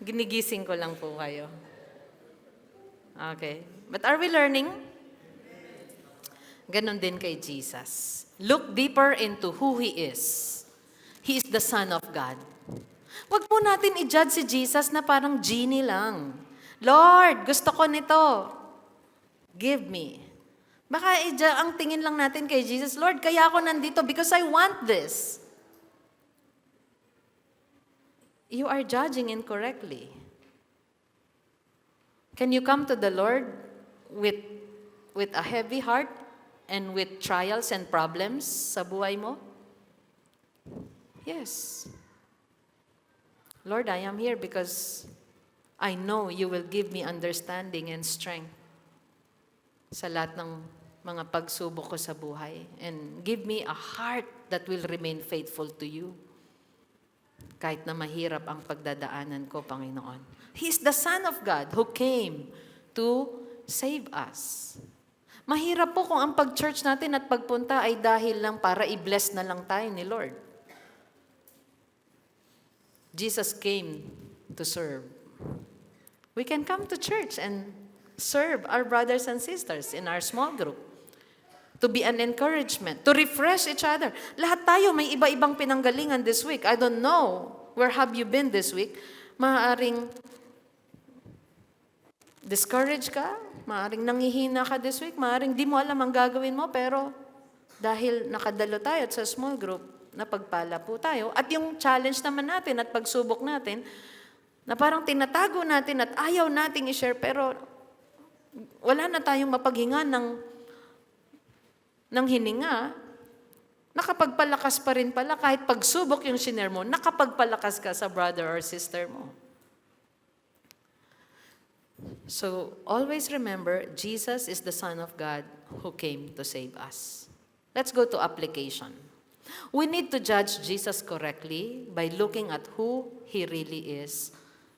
Ginigising ko lang po kayo. Okay. But are we learning? Ganon din kay Jesus. Look deeper into who He is. He is the Son of God. Huwag po natin i-judge si Jesus na parang genie lang. Lord, gusto ko nito. Give me. Baka ang tingin lang natin kay Jesus, Lord, kaya ako nandito because I want this. You are judging incorrectly. Can you come to the Lord with a heavy heart and with trials and problems sa buhay mo? Yes. Lord, I am here because I know you will give me understanding and strength sa lahat ng mga pagsubok ko sa buhay. And give me a heart that will remain faithful to you. Kahit na mahirap ang pagdadaanan ko, Panginoon. He is the Son of God who came to save us. Mahirap po kung ang pag-church natin at pagpunta ay dahil lang para i-bless na lang tayo ni Lord. Jesus came to serve. We can come to church and serve our brothers and sisters in our small group. To be an encouragement, to refresh each other. Lahat tayo may iba-ibang pinanggalingan this week. I don't know, where have you been this week? Maaaring discouraged ka, maaaring nangihina ka this week, maaaring di mo alam ang gagawin mo, pero dahil nakadalo tayo at sa small group, napagpala po tayo. At yung challenge naman natin at pagsubok natin, na parang tinatago natin at ayaw nating i-share, pero wala na tayong mapaghinga ng hininga, nakapagpalakas pa rin pala kahit pagsubok yung shiner mo, nakapagpalakas ka sa brother or sister mo. So, always remember, Jesus is the Son of God who came to save us. Let's go to application. We need to judge Jesus correctly by looking at who He really is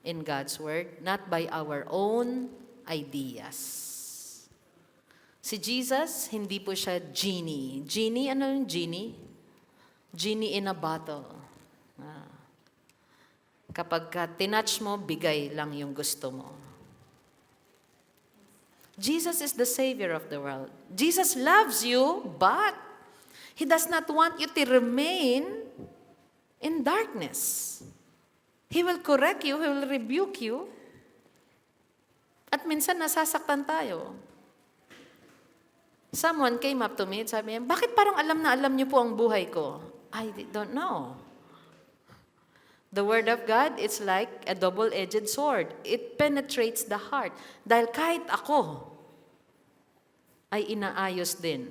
in God's Word, not by our own ideas. Si Jesus, hindi po siya genie. Genie, ano yung genie? Genie in a bottle. Kapag tinouch mo, bigay lang yung gusto mo. Jesus is the Savior of the world. Jesus loves you, but He does not want you to remain in darkness. He will correct you, He will rebuke you. At minsan nasasaktan tayo. Someone came up to me at sabi niya, bakit parang alam na alam niyo po ang buhay ko? I don't know. The Word of God, it's like a double-edged sword. It penetrates the heart. Dahil kahit ako ay inaayos din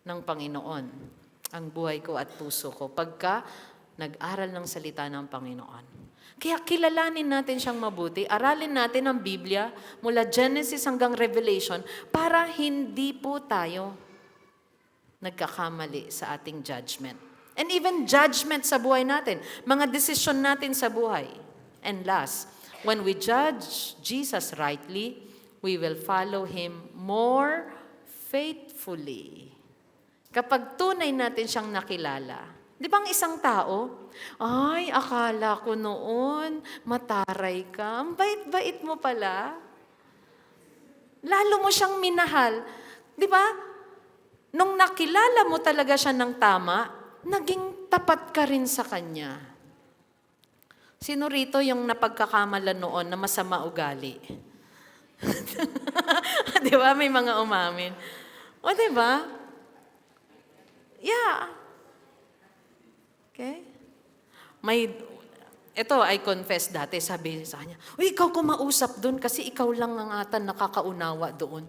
ng Panginoon ang buhay ko at puso ko pagka nag-aral ng salita ng Panginoon. Kaya kilalanin natin siyang mabuti, aralin natin ang Biblia mula Genesis hanggang Revelation para hindi po tayo nagkakamali sa ating judgment. And even judgment sa buhay natin, mga desisyon natin sa buhay. And last, when we judge Jesus rightly, we will follow Him more faithfully. Kapag tunay natin siyang nakilala, di ba ang isang tao, ay, akala ko noon, mataray ka. Ang bait-bait mo pala. Lalo mo siyang minahal. Di ba? Nung nakilala mo talaga siya ng tama, naging tapat ka rin sa kanya. Sino rito yung napagkakamalan noon na masama ugali? Di ba? May mga umamin. O, di ba? Yeah. Okay? Ito, I confess dati, sabi sa kanya, uy, ikaw kumausap doon kasi ikaw lang ang ata nakakaunawa doon.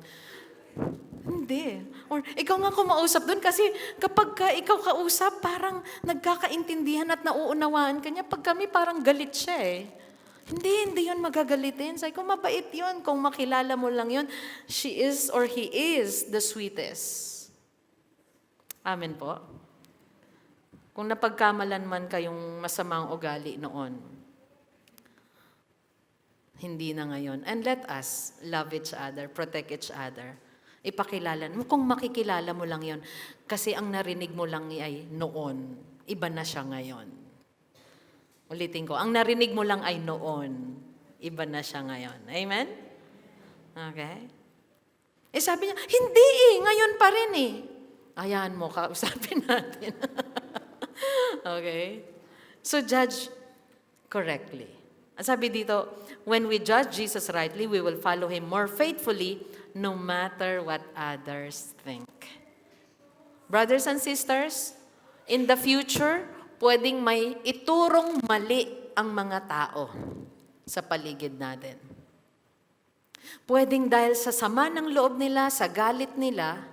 Hindi. Or, ikaw nga kumausap doon kasi kapag ikaw kausap, parang nagkakaintindihan at nauunawaan ka niya. Pag kami, parang galit siya eh. Hindi yun magagalitin. Sabi ko, mabait yun. Kung makilala mo lang yun, she is or he is the sweetest. Amen po. Kung napagkamalan man kayong masamang ugali noon, hindi na ngayon. And let us love each other, protect each other. Ipakilala mo. Kung makikilala mo lang yon, kasi ang narinig mo lang ay noon, iba na siya ngayon. Ulitin ko, ang narinig mo lang ay noon, iba na siya ngayon. Amen? Okay? Sabi niya, hindi ngayon pa rin Ayan mo, kausapin natin. Okay? So judge correctly. Sabi dito, when we judge Jesus rightly, we will follow Him more faithfully no matter what others think. Brothers and sisters, in the future, pwedeng may iturong mali ang mga tao sa paligid natin. Pwedeng dahil sa sama ng loob nila, sa galit nila,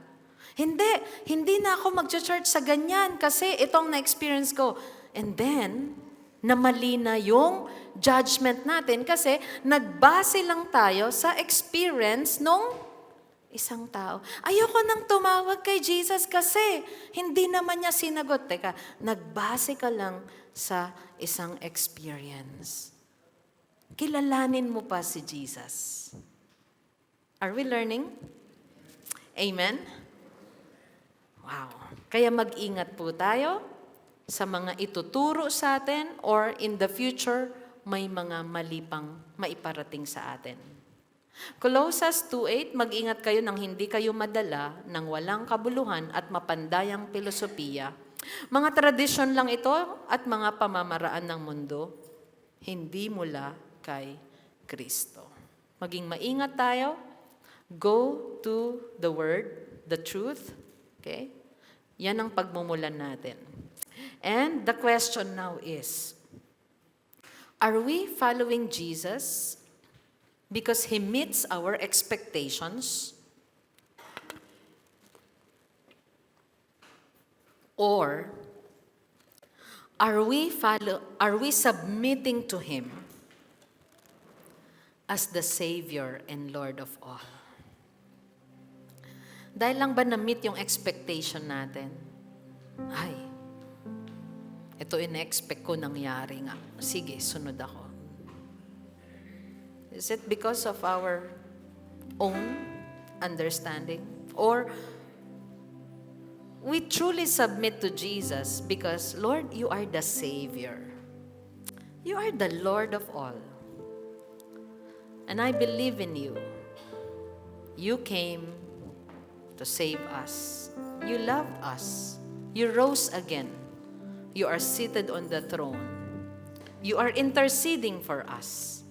hindi na ako mag-church sa ganyan kasi itong na-experience ko. And then, namali na yung judgment natin kasi nagbase lang tayo sa experience nung isang tao. Ayoko nang tumawag kay Jesus kasi hindi naman niya sinagot. Teka, nagbase ka lang sa isang experience. Kilalanin mo pa si Jesus. Are we learning? Amen? Wow. Kaya mag-ingat po tayo sa mga ituturo sa atin or in the future, may mga mali pang maiparating sa atin. Colossus 2:8, mag-ingat kayo nang hindi kayo madala ng walang kabuluhan at mapandayang filosofiya. Mga tradisyon lang ito at mga pamamaraan ng mundo, hindi mula kay Kristo. Maging maingat tayo. Go to the Word, the truth. Okay? Yan ang pagmumulan natin. And the question now is, are we following Jesus because He meets our expectations? Or are we submitting to Him as the Savior and Lord of all? Dahil lang ba na-meet yung expectation natin? Ay, ito in-expect ko nangyari nga. Sige, sunod ako. Is it because of our own understanding? Or we truly submit to Jesus because, Lord, you are the Savior. You are the Lord of all. And I believe in you. You came to save us. You loved us. You rose again. You are seated on the throne. You are interceding for us.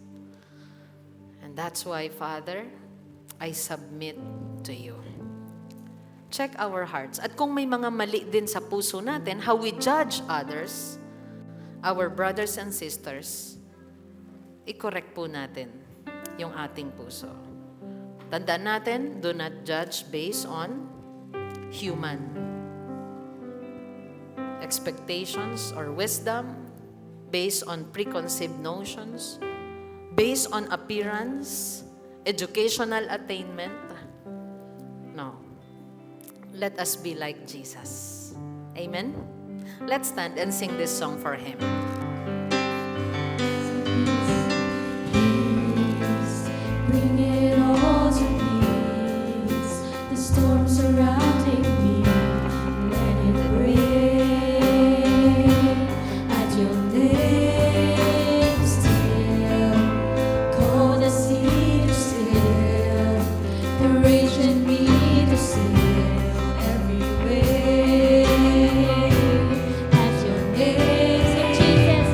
And that's why, Father, I submit to you. Check our hearts. At kung may mga mali din sa puso natin, how we judge others, our brothers and sisters, i-correct po natin yung ating puso. Tandaan natin, do not judge based on human expectations or wisdom, based on preconceived notions, based on appearance, educational attainment. No. Let us be like Jesus. Amen? Let's stand and sing this song for Him. Bring it all to peace. The storm surrounding me, let it break. At your name still, cold as sea to still, the rage in me to still every way. At your name, Jesus.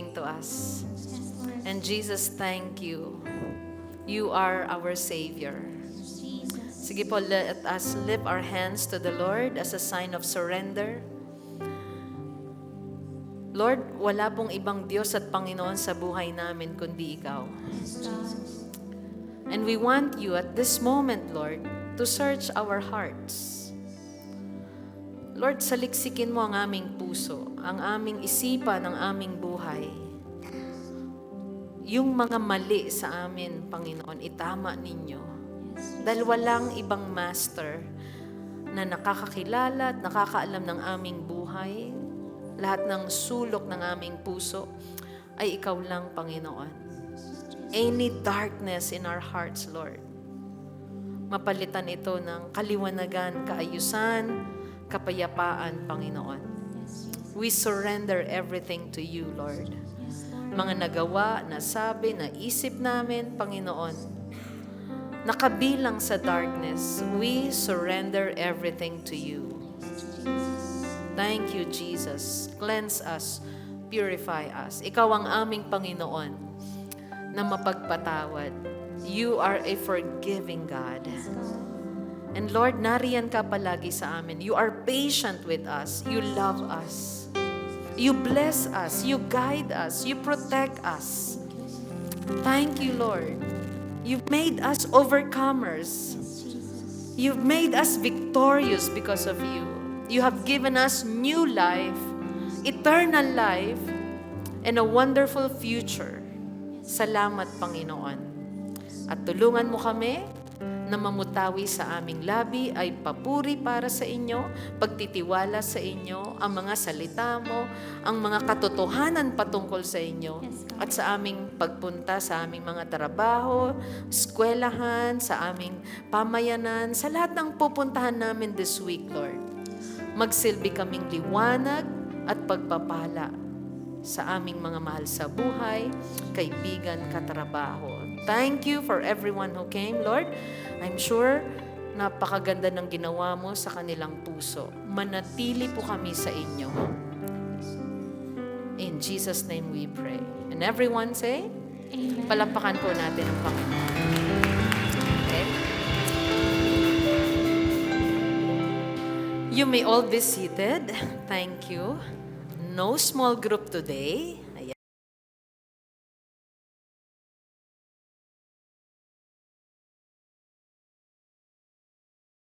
giving to us. And Jesus, thank you. You are our Savior. Sige po, let us lift our hands to the Lord as a sign of surrender. Lord, wala pong ibang Diyos at Panginoon sa buhay namin kundi Ikaw. And we want you at this moment, Lord, to search our hearts. Lord, saliksikin mo ang aming puso, ang aming isipan, ang aming buhay. Yung mga mali sa amin, Panginoon, itama ninyo. Dahil walang ibang master na nakakakilala at nakakaalam ng aming buhay, lahat ng sulok ng aming puso, ay Ikaw lang, Panginoon. Any darkness in our hearts, Lord, mapalitan ito ng kaliwanagan, kaayusan, kapayapaan, Panginoon. We surrender everything to you, Lord. Mga nagawa, nasabi, naisip namin, Panginoon, nakabilang sa darkness, we surrender everything to you. Thank you, Jesus. Cleanse us, purify us. Ikaw ang aming Panginoon na mapagpatawad. You are a forgiving God. And Lord, nariyan ka palagi sa amin. You are patient with us. You love us. You bless us. You guide us. You protect us. Thank you, Lord. You've made us overcomers. You've made us victorious because of you. You have given us new life, eternal life, and a wonderful future. Salamat, Panginoon. At tulungan mo kami na mamutawi sa aming labi ay papuri para sa inyo, pagtitiwala sa inyo, ang mga salita mo, ang mga katotohanan patungkol sa inyo, at sa aming pagpunta sa aming mga trabaho, eskwelahan, sa aming pamayanan, sa lahat ng pupuntahan namin this week, Lord. Magsilbi kaming liwanag at pagpapala sa aming mga mahal sa buhay, kaibigan, katrabaho. Thank you for everyone who came, Lord. I'm sure napakaganda ng ginawa mo sa kanilang puso. Manatili po kami sa inyo. In Jesus' name we pray. And everyone say, Amen. Palapakan po natin ang Panginoon. Okay? You may all be seated. Thank you. No small group today.